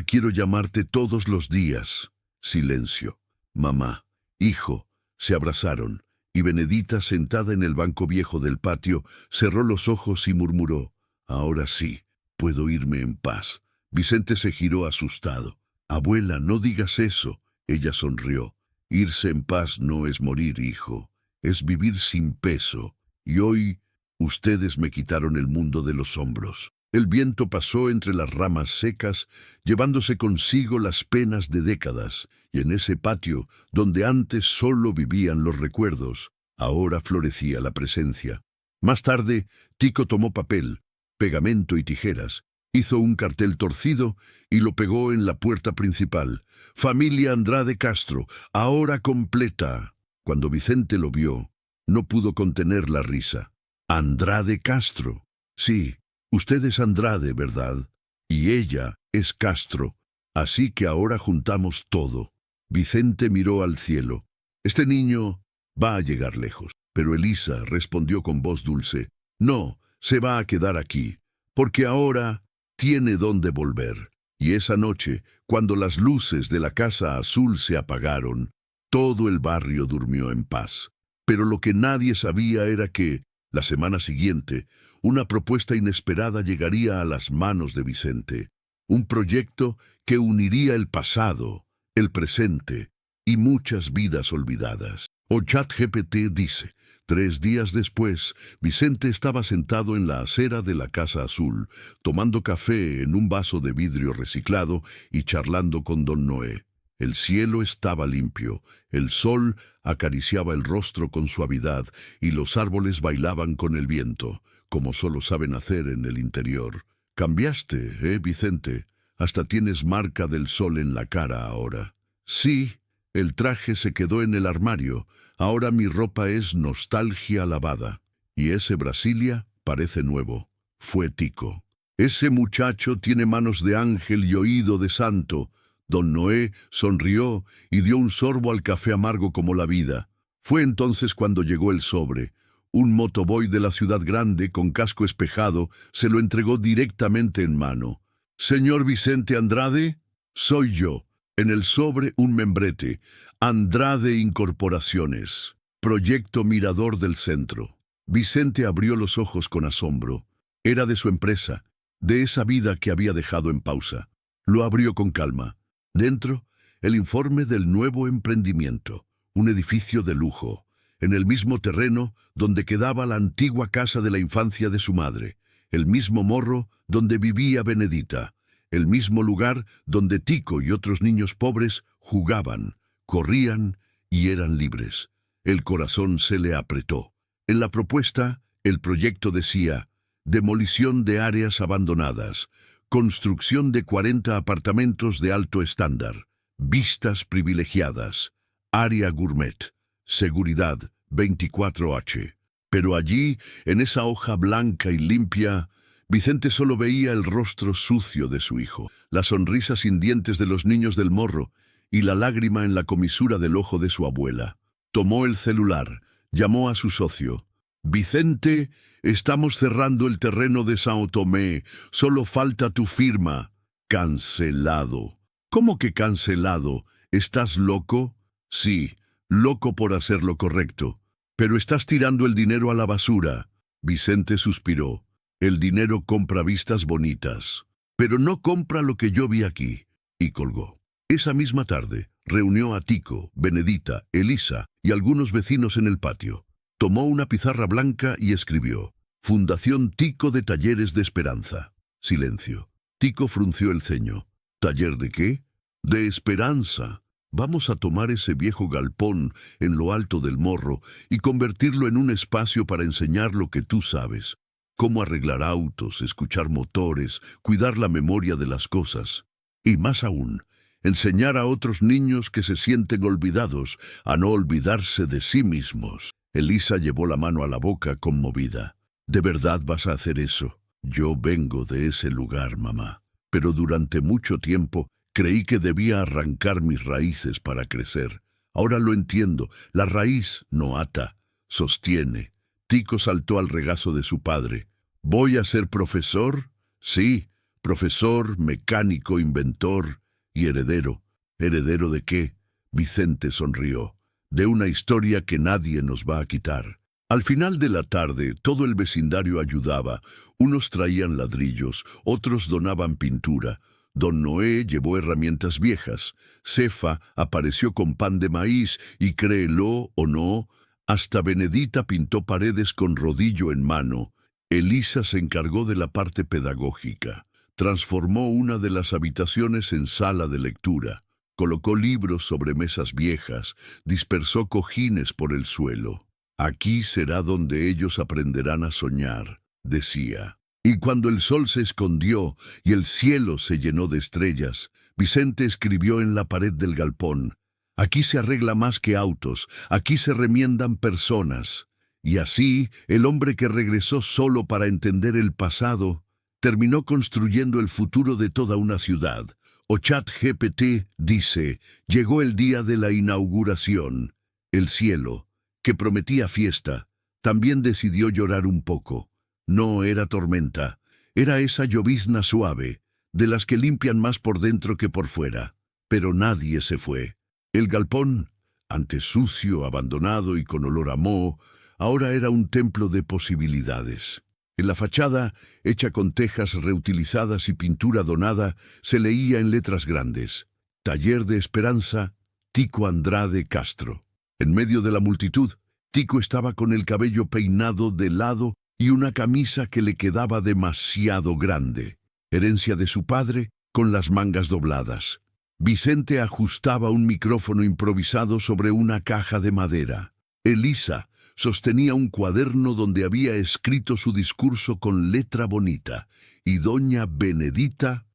quiero llamarte todos los días». Silencio. Mamá, hijo, se abrazaron, y Benedita, sentada en el banco viejo del patio, cerró los ojos y murmuró: «Ahora sí, puedo irme en paz». Vicente se giró asustado. «Abuela, no digas eso». Ella sonrió. «Irse en paz no es morir, hijo. Es vivir sin peso. Y hoy ustedes me quitaron el mundo de los hombros». El viento pasó entre las ramas secas, llevándose consigo las penas de décadas, y en ese patio, donde antes solo vivían los recuerdos, ahora florecía la presencia. Más tarde, Tico tomó papel, pegamento y tijeras, hizo un cartel torcido y lo pegó en la puerta principal. «Familia Andrade Castro, ahora completa». Cuando Vicente lo vio, no pudo contener la risa. «Andrade Castro». «Sí, usted es Andrade, ¿verdad? Y ella es Castro. Así que ahora juntamos todo». Vicente miró al cielo. «Este niño va a llegar lejos». Pero Elisa respondió con voz dulce: «No, se va a quedar aquí, porque ahora tiene dónde volver». Y esa noche, cuando las luces de la Casa Azul se apagaron, todo el barrio durmió en paz. Pero lo que nadie sabía era que La semana siguiente, una propuesta inesperada llegaría a las manos de Vicente. Un proyecto que uniría el pasado, el presente y muchas vidas olvidadas. O ChatGPT dice, 3 días después, Vicente estaba sentado en la acera de la Casa Azul, tomando café en un vaso de vidrio reciclado y charlando con don Noé. El cielo estaba limpio, el sol acariciaba el rostro con suavidad y los árboles bailaban con el viento, como solo saben hacer en el interior. Cambiaste, Vicente? Hasta tienes marca del sol en la cara ahora. Sí, el traje se quedó en el armario. Ahora mi ropa es nostalgia lavada. Y ese Brasilia parece nuevo. Fue Tico. Ese muchacho tiene manos de ángel y oído de santo. Don Noé sonrió y dio un sorbo al café amargo como la vida. Fue entonces cuando llegó el sobre. Un motoboy de la ciudad grande, con casco espejado, se lo entregó directamente en mano. «Señor Vicente Andrade, soy yo». En el sobre un membrete. Andrade Incorporaciones. Proyecto Mirador del Centro. Vicente abrió los ojos con asombro. Era de su empresa, de esa vida que había dejado en pausa. Lo abrió con calma. Dentro, el informe del nuevo emprendimiento, un edificio de lujo, en el mismo terreno donde quedaba la antigua casa de la infancia de su madre, el mismo morro donde vivía Benedita, el mismo lugar donde Tico y otros niños pobres jugaban, corrían y eran libres. El corazón se le apretó. En la propuesta, el proyecto decía: demolición de áreas abandonadas, construcción de 40 apartamentos de alto estándar, vistas privilegiadas, área gourmet, seguridad 24H. Pero allí, en esa hoja blanca y limpia, Vicente solo veía el rostro sucio de su hijo, la sonrisa sin dientes de los niños del morro y la lágrima en la comisura del ojo de su abuela. Tomó el celular, llamó a su socio. «Vicente, estamos cerrando el terreno de São Tomé. Solo falta tu firma». «Cancelado». «¿Cómo que cancelado? ¿Estás loco?» «Sí, loco por hacer lo correcto. Pero estás tirando el dinero a la basura». Vicente suspiró. «El dinero compra vistas bonitas, pero no compra lo que yo vi aquí». Y colgó. Esa misma tarde, reunió a Tico, Benedita, Elisa y algunos vecinos en el patio. Tomó una pizarra blanca y escribió: «Fundación Tico de Talleres de Esperanza». Silencio. Tico frunció el ceño. «¿Taller de qué?» «De esperanza. Vamos a tomar ese viejo galpón en lo alto del morro y convertirlo en un espacio para enseñar lo que tú sabes. Cómo arreglar autos, escuchar motores, cuidar la memoria de las cosas. Y más aún, enseñar a otros niños que se sienten olvidados a no olvidarse de sí mismos». Elisa llevó la mano a la boca conmovida. «¿De verdad vas a hacer eso?» «Yo vengo de ese lugar, mamá. Pero durante mucho tiempo creí que debía arrancar mis raíces para crecer. Ahora lo entiendo. La raíz no ata, sostiene». Tico saltó al regazo de su padre. «¿Voy a ser profesor?» «Sí, profesor, mecánico, inventor y heredero». «¿Heredero de qué?» Vicente sonrió. «De una historia que nadie nos va a quitar». Al final de la tarde, todo el vecindario ayudaba. Unos traían ladrillos, otros donaban pintura. Don Noé llevó herramientas viejas. Cefa apareció con pan de maíz y, créelo o no, hasta Benedita pintó paredes con rodillo en mano. Elisa se encargó de la parte pedagógica. Transformó una de las habitaciones en sala de lectura. Colocó libros sobre mesas viejas, dispersó cojines por el suelo. «Aquí será donde ellos aprenderán a soñar», decía. Y cuando el sol se escondió y el cielo se llenó de estrellas, Vicente escribió en la pared del galpón: «Aquí se arregla más que autos, aquí se remiendan personas». Y así, el hombre que regresó solo para entender el pasado, terminó construyendo el futuro de toda una ciudad. O ChatGPT dice: «Llegó el día de la inauguración». El cielo, que prometía fiesta, también decidió llorar un poco. No era tormenta, era esa llovizna suave, de las que limpian más por dentro que por fuera. Pero nadie se fue. El galpón, antes sucio, abandonado y con olor a moho, ahora era un templo de posibilidades. En la fachada, hecha con tejas reutilizadas y pintura donada, se leía en letras grandes: Taller de Esperanza, Tico Andrade Castro. En medio de la multitud, Tico estaba con el cabello peinado de lado y una camisa que le quedaba demasiado grande, herencia de su padre, con las mangas dobladas. Vicente ajustaba un micrófono improvisado sobre una caja de madera. Elisa sostenía un cuaderno donde había escrito su discurso con letra bonita, y doña Benedita...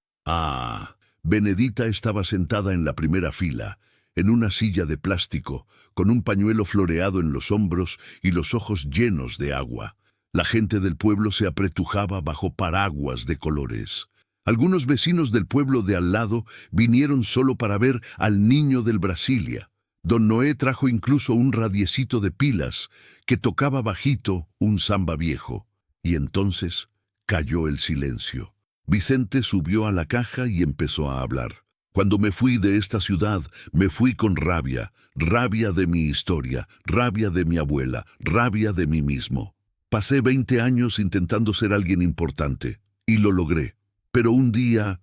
Benedita estaba sentada en la primera fila, en una silla de plástico, con un pañuelo floreado en los hombros y los ojos llenos de agua. La gente del pueblo se apretujaba bajo paraguas de colores. Algunos vecinos del pueblo de al lado vinieron solo para ver al niño del Brasilia. Don Noé trajo incluso un radiecito de pilas que tocaba bajito un samba viejo. Y entonces cayó el silencio. Vicente subió a la caja y empezó a hablar. Cuando me fui de esta ciudad, me fui con rabia, rabia de mi historia, rabia de mi abuela, rabia de mí mismo. Pasé 20 años intentando ser alguien importante, y lo logré. Pero un día,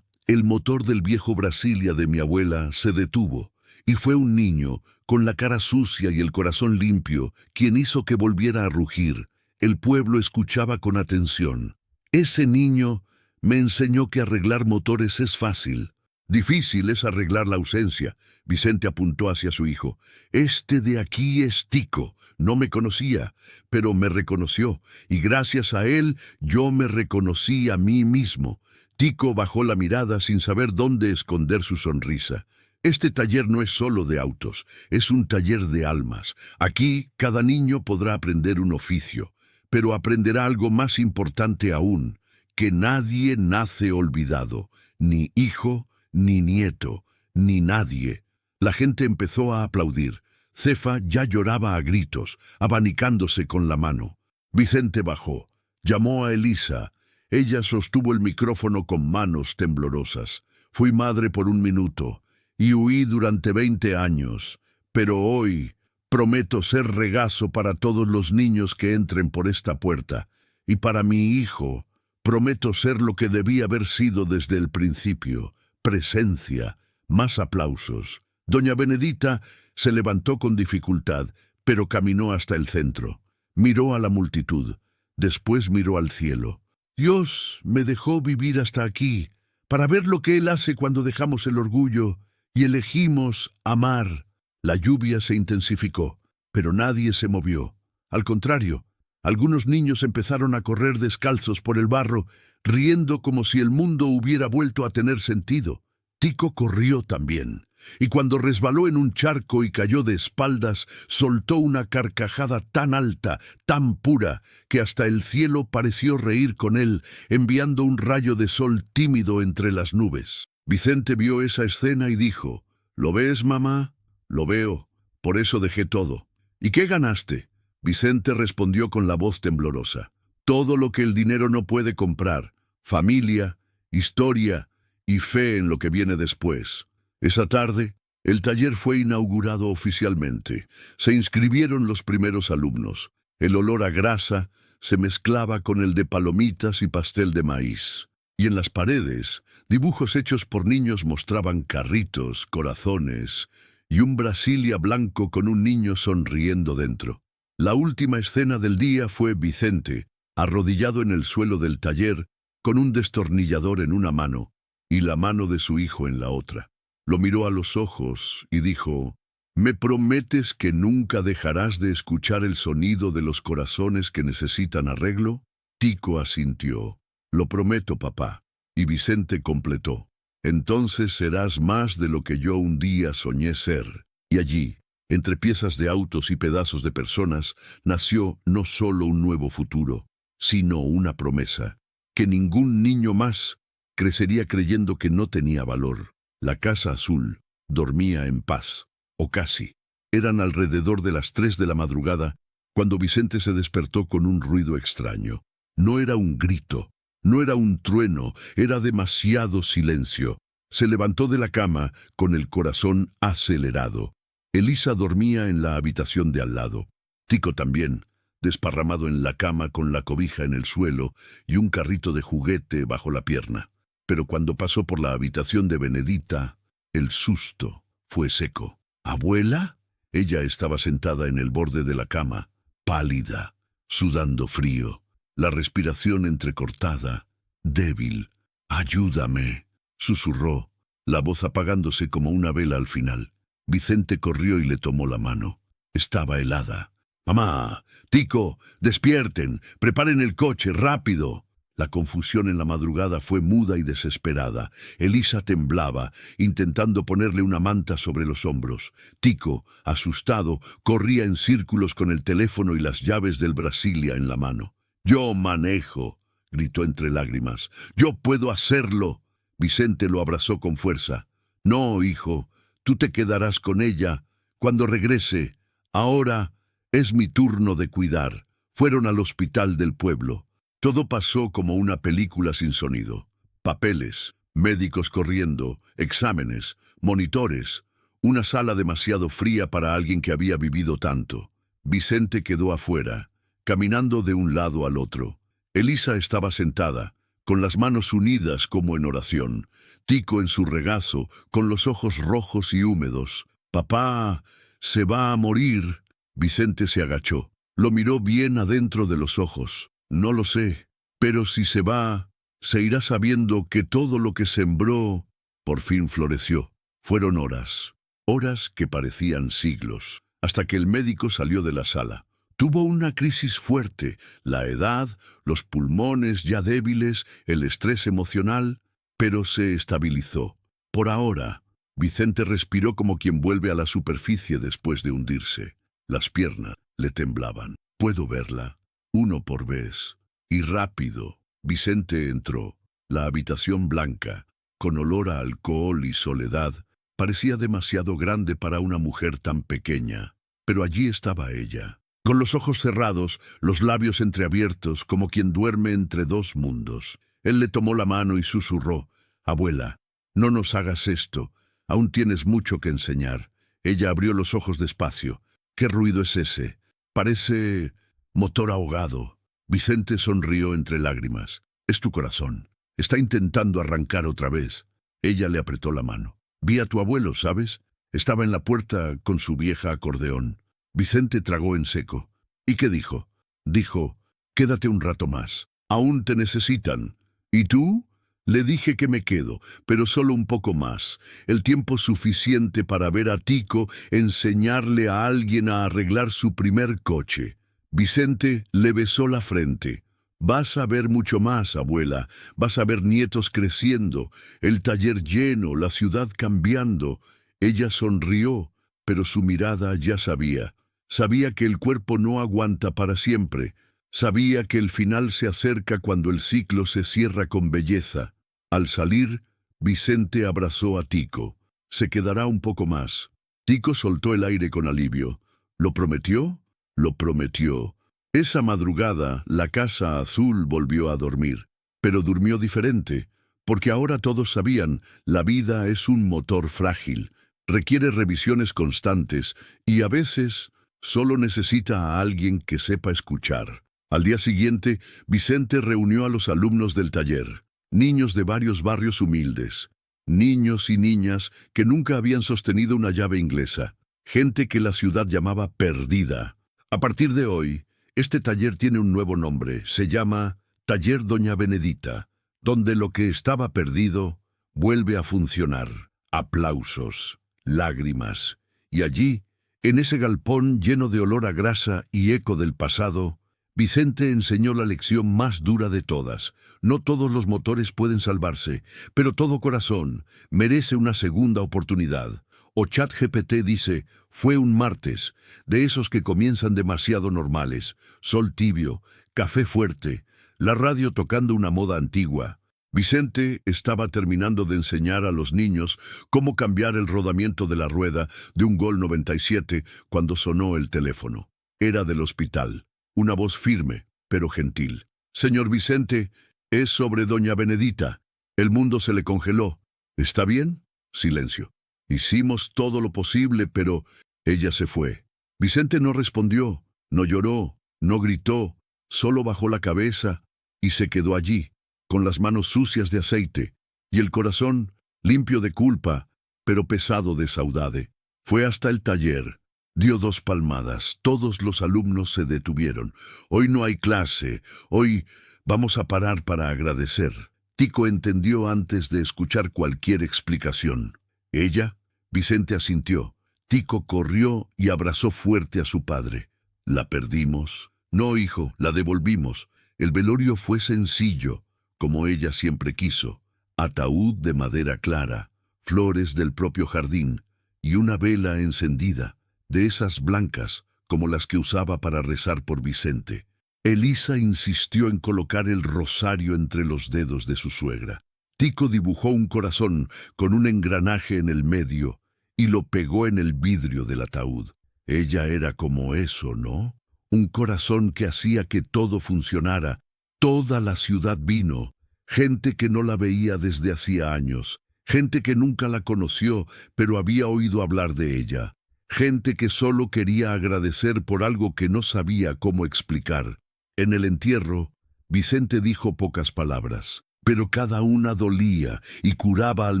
el motor del viejo Brasilia de mi abuela se detuvo, y fue un niño, con la cara sucia y el corazón limpio, quien hizo que volviera a rugir. El pueblo escuchaba con atención. Ese niño me enseñó que arreglar motores es fácil. Difícil es arreglar la ausencia. Vicente apuntó hacia su hijo. Este de aquí es Tico. No me conocía, pero me reconoció, y gracias a él yo me reconocí a mí mismo. Tico bajó la mirada sin saber dónde esconder su sonrisa. Este taller no es solo de autos, es un taller de almas. Aquí cada niño podrá aprender un oficio, pero aprenderá algo más importante aún, que nadie nace olvidado, ni hijo, ni nieto, ni nadie. La gente empezó a aplaudir. Cefa ya lloraba a gritos, abanicándose con la mano. Vicente bajó, llamó a Elisa. Ella sostuvo el micrófono con manos temblorosas. Fui madre por 1 minuto, y huí durante 20 años, pero hoy prometo ser regazo para todos los niños que entren por esta puerta, y para mi hijo prometo ser lo que debí haber sido desde el principio: presencia. Más aplausos. Doña Benedita se levantó con dificultad, pero caminó hasta el centro. Miró a la multitud, después miró al cielo. Dios me dejó vivir hasta aquí, para ver lo que Él hace cuando dejamos el orgullo y elegimos amar. La lluvia se intensificó, pero nadie se movió. Al contrario, algunos niños empezaron a correr descalzos por el barro, riendo como si el mundo hubiera vuelto a tener sentido. Tico corrió también, y cuando resbaló en un charco y cayó de espaldas, soltó una carcajada tan alta, tan pura, que hasta el cielo pareció reír con él, enviando un rayo de sol tímido entre las nubes. Vicente vio esa escena y dijo: ¿Lo ves, mamá? Lo veo, por eso dejé todo. ¿Y qué ganaste? Vicente respondió con la voz temblorosa: todo lo que el dinero no puede comprar: familia, historia y fe en lo que viene después. Esa tarde, el taller fue inaugurado oficialmente. Se inscribieron los primeros alumnos. El olor a grasa se mezclaba con el de palomitas y pastel de maíz. Y en las paredes, dibujos hechos por niños mostraban carritos, corazones y un Brasilia blanco con un niño sonriendo dentro. La última escena del día fue Vicente, arrodillado en el suelo del taller, con un destornillador en una mano y la mano de su hijo en la otra. Lo miró a los ojos y dijo: ¿Me prometes que nunca dejarás de escuchar el sonido de los corazones que necesitan arreglo? Tico asintió: lo prometo, papá. Y Vicente completó: entonces serás más de lo que yo un día soñé ser. Y allí, entre piezas de autos y pedazos de personas, nació no solo un nuevo futuro, sino una promesa: que ningún niño más crecería creyendo que no tenía valor. La Casa Azul dormía en paz, o casi. Eran alrededor de las 3 de la madrugada cuando Vicente se despertó con un ruido extraño. No era un grito, no era un trueno, era demasiado silencio. Se levantó de la cama con el corazón acelerado. Elisa dormía en la habitación de al lado. Tico también, desparramado en la cama con la cobija en el suelo y un carrito de juguete bajo la pierna. Pero cuando pasó por la habitación de Benedita, el susto fue seco. ¿Abuela? Ella estaba sentada en el borde de la cama, pálida, sudando frío, la respiración entrecortada, débil. «Ayúdame», susurró, la voz apagándose como una vela al final. Vicente corrió y le tomó la mano. Estaba helada. «Mamá, Tico, despierten, preparen el coche, rápido». La confusión en la madrugada fue muda y desesperada. Elisa temblaba, intentando ponerle una manta sobre los hombros. Tico, asustado, corría en círculos con el teléfono y las llaves del Brasilia en la mano. «Yo manejo», gritó entre lágrimas. «Yo puedo hacerlo». Vicente lo abrazó con fuerza. «No, hijo, tú te quedarás con ella cuando regrese. Ahora es mi turno de cuidar». Fueron al hospital del pueblo. Todo pasó como una película sin sonido. Papeles, médicos corriendo, exámenes, monitores. Una sala demasiado fría para alguien que había vivido tanto. Vicente quedó afuera, caminando de un lado al otro. Elisa estaba sentada, con las manos unidas como en oración. Tico en su regazo, con los ojos rojos y húmedos. «Papá, se va a morir». Vicente se agachó. Lo miró bien adentro de los ojos. «No lo sé, pero si se va, se irá sabiendo que todo lo que sembró por fin floreció». Fueron horas, horas que parecían siglos, hasta que el médico salió de la sala. Tuvo una crisis fuerte, la edad, los pulmones ya débiles, el estrés emocional, pero se estabilizó. Por ahora, Vicente respiró como quien vuelve a la superficie después de hundirse. Las piernas le temblaban. «Puedo verla, uno por vez». Y rápido, Vicente entró. La habitación blanca, con olor a alcohol y soledad, parecía demasiado grande para una mujer tan pequeña. Pero allí estaba ella, con los ojos cerrados, los labios entreabiertos, como quien duerme entre dos mundos. Él le tomó la mano y susurró: «Abuela, no nos hagas esto, aún tienes mucho que enseñar». Ella abrió los ojos despacio. «¿Qué ruido es ese? Parece motor ahogado». Vicente sonrió entre lágrimas. «Es tu corazón. Está intentando arrancar otra vez». Ella le apretó la mano. «Vi a tu abuelo, ¿sabes? Estaba en la puerta con su vieja acordeón». Vicente tragó en seco. «¿Y qué dijo?» «Dijo, quédate un rato más. Aún te necesitan». «¿Y tú?» «Le dije que me quedo, pero solo un poco más. El tiempo suficiente para ver a Tico enseñarle a alguien a arreglar su primer coche». Vicente le besó la frente. «Vas a ver mucho más, abuela. Vas a ver nietos creciendo, el taller lleno, la ciudad cambiando». Ella sonrió, pero su mirada ya sabía. Sabía que el cuerpo no aguanta para siempre. Sabía que el final se acerca cuando el ciclo se cierra con belleza. Al salir, Vicente abrazó a Tico. «Se quedará un poco más». Tico soltó el aire con alivio. ¿Lo prometió? Lo prometió. Esa madrugada, la Casa Azul volvió a dormir. Pero durmió diferente, porque ahora todos sabían, la vida es un motor frágil, requiere revisiones constantes y a veces solo necesita a alguien que sepa escuchar. Al día siguiente, Vicente reunió a los alumnos del taller, niños de varios barrios humildes, niños y niñas que nunca habían sostenido una llave inglesa, gente que la ciudad llamaba perdida. A partir de hoy, este taller tiene un nuevo nombre. Se llama Taller Doña Benedita, donde lo que estaba perdido vuelve a funcionar. Aplausos, lágrimas. Y allí, en ese galpón lleno de olor a grasa y eco del pasado, Vicente enseñó la lección más dura de todas. No todos los motores pueden salvarse, pero todo corazón merece una segunda oportunidad. O ChatGPT dice, fue un martes, de esos que comienzan demasiado normales, sol tibio, café fuerte, la radio tocando una moda antigua. Vicente estaba terminando de enseñar a los niños cómo cambiar el rodamiento de la rueda de un Gol 97 cuando sonó el teléfono. Era del hospital, una voz firme, pero gentil. «Señor Vicente, es sobre doña Benedita». El mundo se le congeló. «¿Está bien?» Silencio. «Hicimos todo lo posible, pero...» Ella se fue. Vicente no respondió. No lloró, no gritó, solo bajó la cabeza y se quedó allí, con las manos sucias de aceite, y el corazón limpio de culpa, pero pesado de saudade. Fue hasta el taller, dio 2 palmadas, todos los alumnos se detuvieron. Hoy no hay clase, hoy vamos a parar para agradecer. Tico entendió antes de escuchar cualquier explicación. ¿Ella? Vicente asintió. Tico corrió y abrazó fuerte a su padre. ¿La perdimos? No, hijo, la devolvimos. El velorio fue sencillo, como ella siempre quiso. Ataúd de madera clara, flores del propio jardín y una vela encendida, de esas blancas, como las que usaba para rezar por Vicente. Elisa insistió en colocar el rosario entre los dedos de su suegra. Tico dibujó un corazón con un engranaje en el medio y lo pegó en el vidrio del ataúd. Ella era como eso, ¿no? Un corazón que hacía que todo funcionara. Toda la ciudad vino, gente que no la veía desde hacía años, gente que nunca la conoció, pero había oído hablar de ella, gente que solo quería agradecer por algo que no sabía cómo explicar. En el entierro, Vicente dijo pocas palabras, pero cada una dolía y curaba al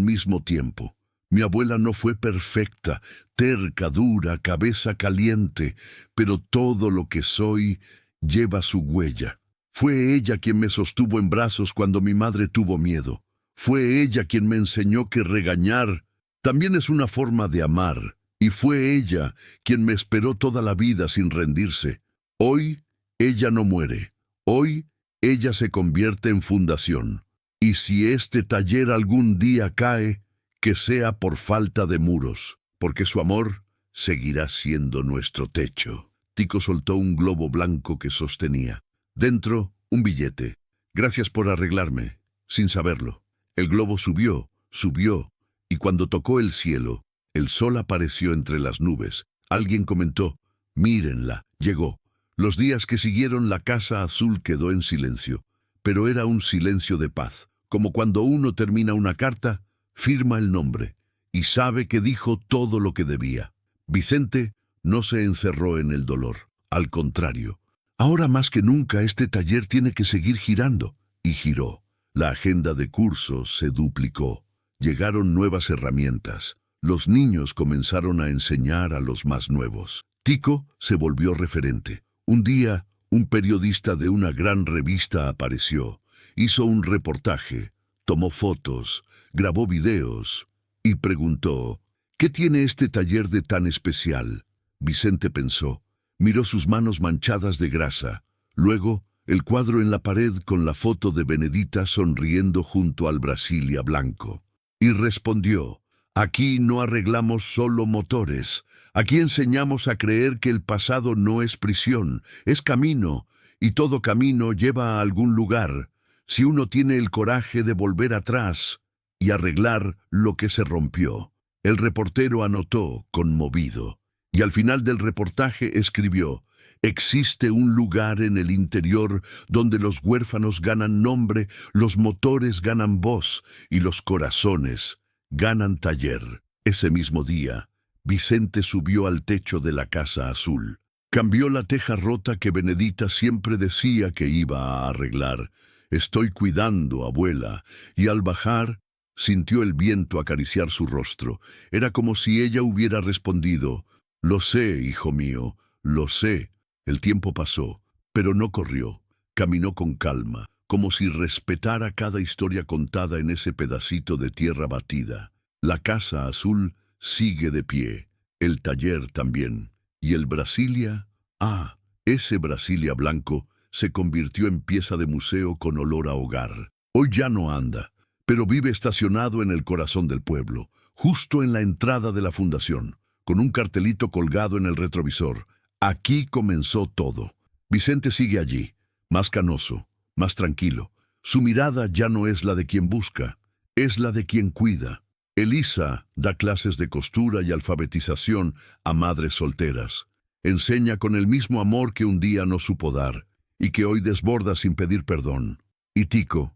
mismo tiempo. Mi abuela no fue perfecta, terca, dura, cabeza caliente, pero todo lo que soy lleva su huella. Fue ella quien me sostuvo en brazos cuando mi madre tuvo miedo. Fue ella quien me enseñó que regañar también es una forma de amar. Y fue ella quien me esperó toda la vida sin rendirse. Hoy, ella no muere. Hoy, ella se convierte en fundación. Y si este taller algún día cae, que sea por falta de muros, porque su amor seguirá siendo nuestro techo. Tico soltó un globo blanco que sostenía. Dentro, un billete. Gracias por arreglarme, sin saberlo. El globo subió, y cuando tocó el cielo, el sol apareció entre las nubes. Alguien comentó, mírenla, llegó. Los días que siguieron la Casa Azul quedó en silencio, pero era un silencio de paz, como cuando uno termina una carta, firma el nombre, y sabe que dijo todo lo que debía. Vicente no se encerró en el dolor, al contrario. Ahora más que nunca este taller tiene que seguir girando, y giró. La agenda de cursos se duplicó. Llegaron nuevas herramientas. Los niños comenzaron a enseñar a los más nuevos. Tico se volvió referente. Un día, un periodista de una gran revista apareció. Hizo un reportaje, tomó fotos, grabó videos y preguntó, ¿qué tiene este taller de tan especial? Vicente pensó, miró sus manos manchadas de grasa. Luego, el cuadro en la pared con la foto de Benedita sonriendo junto al Brasilia blanco. Y respondió, aquí no arreglamos solo motores. Aquí enseñamos a creer que el pasado no es prisión, es camino, y todo camino lleva a algún lugar, si uno tiene el coraje de volver atrás y arreglar lo que se rompió. El reportero anotó, conmovido, y al final del reportaje escribió, existe un lugar en el interior donde los huérfanos ganan nombre, los motores ganan voz y los corazones ganan taller. Ese mismo día, Vicente subió al techo de la Casa Azul. Cambió la teja rota que Benedita siempre decía que iba a arreglar. Estoy cuidando, abuela. Y al bajar, sintió el viento acariciar su rostro. Era como si ella hubiera respondido, lo sé, hijo mío, lo sé. El tiempo pasó, pero no corrió. Caminó con calma, como si respetara cada historia contada en ese pedacito de tierra batida. La Casa Azul sigue de pie, el taller también. Y el Brasilia, ese Brasilia blanco, se convirtió en pieza de museo con olor a hogar. Hoy ya no anda, pero vive estacionado en el corazón del pueblo, justo en la entrada de la fundación, con un cartelito colgado en el retrovisor. Aquí comenzó todo. Vicente sigue allí, más canoso, más tranquilo. Su mirada ya no es la de quien busca, es la de quien cuida. Elisa da clases de costura y alfabetización a madres solteras. Enseña con el mismo amor que un día no supo dar y que hoy desborda sin pedir perdón. Y Tico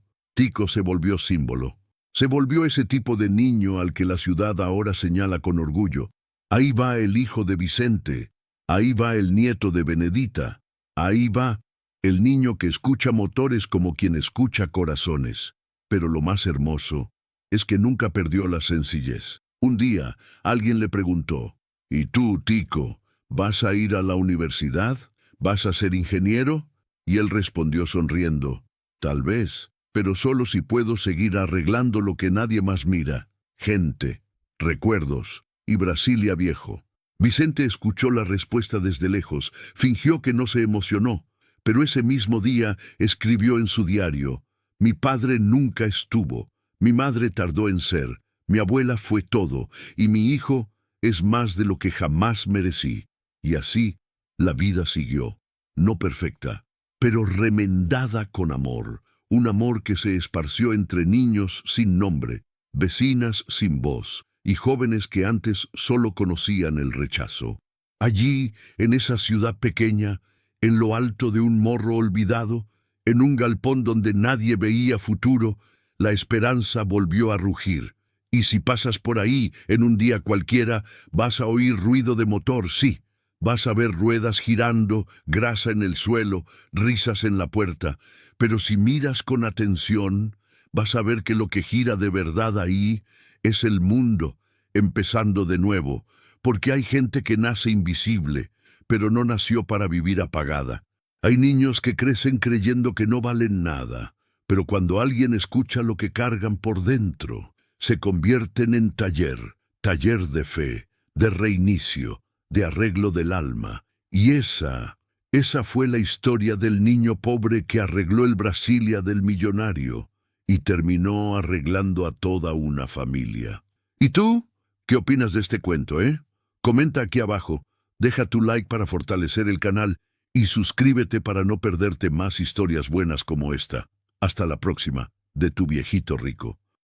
se volvió símbolo. Se volvió ese tipo de niño al que la ciudad ahora señala con orgullo. Ahí va el hijo de Vicente, Ahí va el nieto de Benedita. Ahí va el niño que escucha motores como quien escucha corazones. Pero lo más hermoso es que nunca perdió la sencillez. Un día, alguien le preguntó, ¿y tú, Tico, vas a ir a la universidad? ¿Vas a ser ingeniero? Y él respondió sonriendo, tal vez, pero solo si puedo seguir arreglando lo que nadie más mira. Gente, recuerdos y Brasilia viejo. Vicente escuchó la respuesta desde lejos, fingió que no se emocionó, pero ese mismo día escribió en su diario, mi padre nunca estuvo, mi madre tardó en ser, mi abuela fue todo, y mi hijo es más de lo que jamás merecí. Y así, la vida siguió, no perfecta, pero remendada con amor, un amor que se esparció entre niños sin nombre, vecinas sin voz, y jóvenes que antes solo conocían el rechazo. Allí, en esa ciudad pequeña, en lo alto de un morro olvidado, en un galpón donde nadie veía futuro, la esperanza volvió a rugir. Y si pasas por ahí en un día cualquiera, vas a oír ruido de motor, sí. Vas a ver ruedas girando, grasa en el suelo, risas en la puerta. Pero si miras con atención, vas a ver que lo que gira de verdad ahí es el mundo, empezando de nuevo, porque hay gente que nace invisible, pero no nació para vivir apagada. Hay niños que crecen creyendo que no valen nada, pero cuando alguien escucha lo que cargan por dentro, se convierten en taller de fe, de reinicio, de arreglo del alma. Y esa fue la historia del niño pobre que arregló el Brasilia del millonario y terminó arreglando a toda una familia. ¿Y tú? ¿Qué opinas de este cuento, Comenta aquí abajo, deja tu like para fortalecer el canal y suscríbete para no perderte más historias buenas como esta. Hasta la próxima, de tu viejito rico.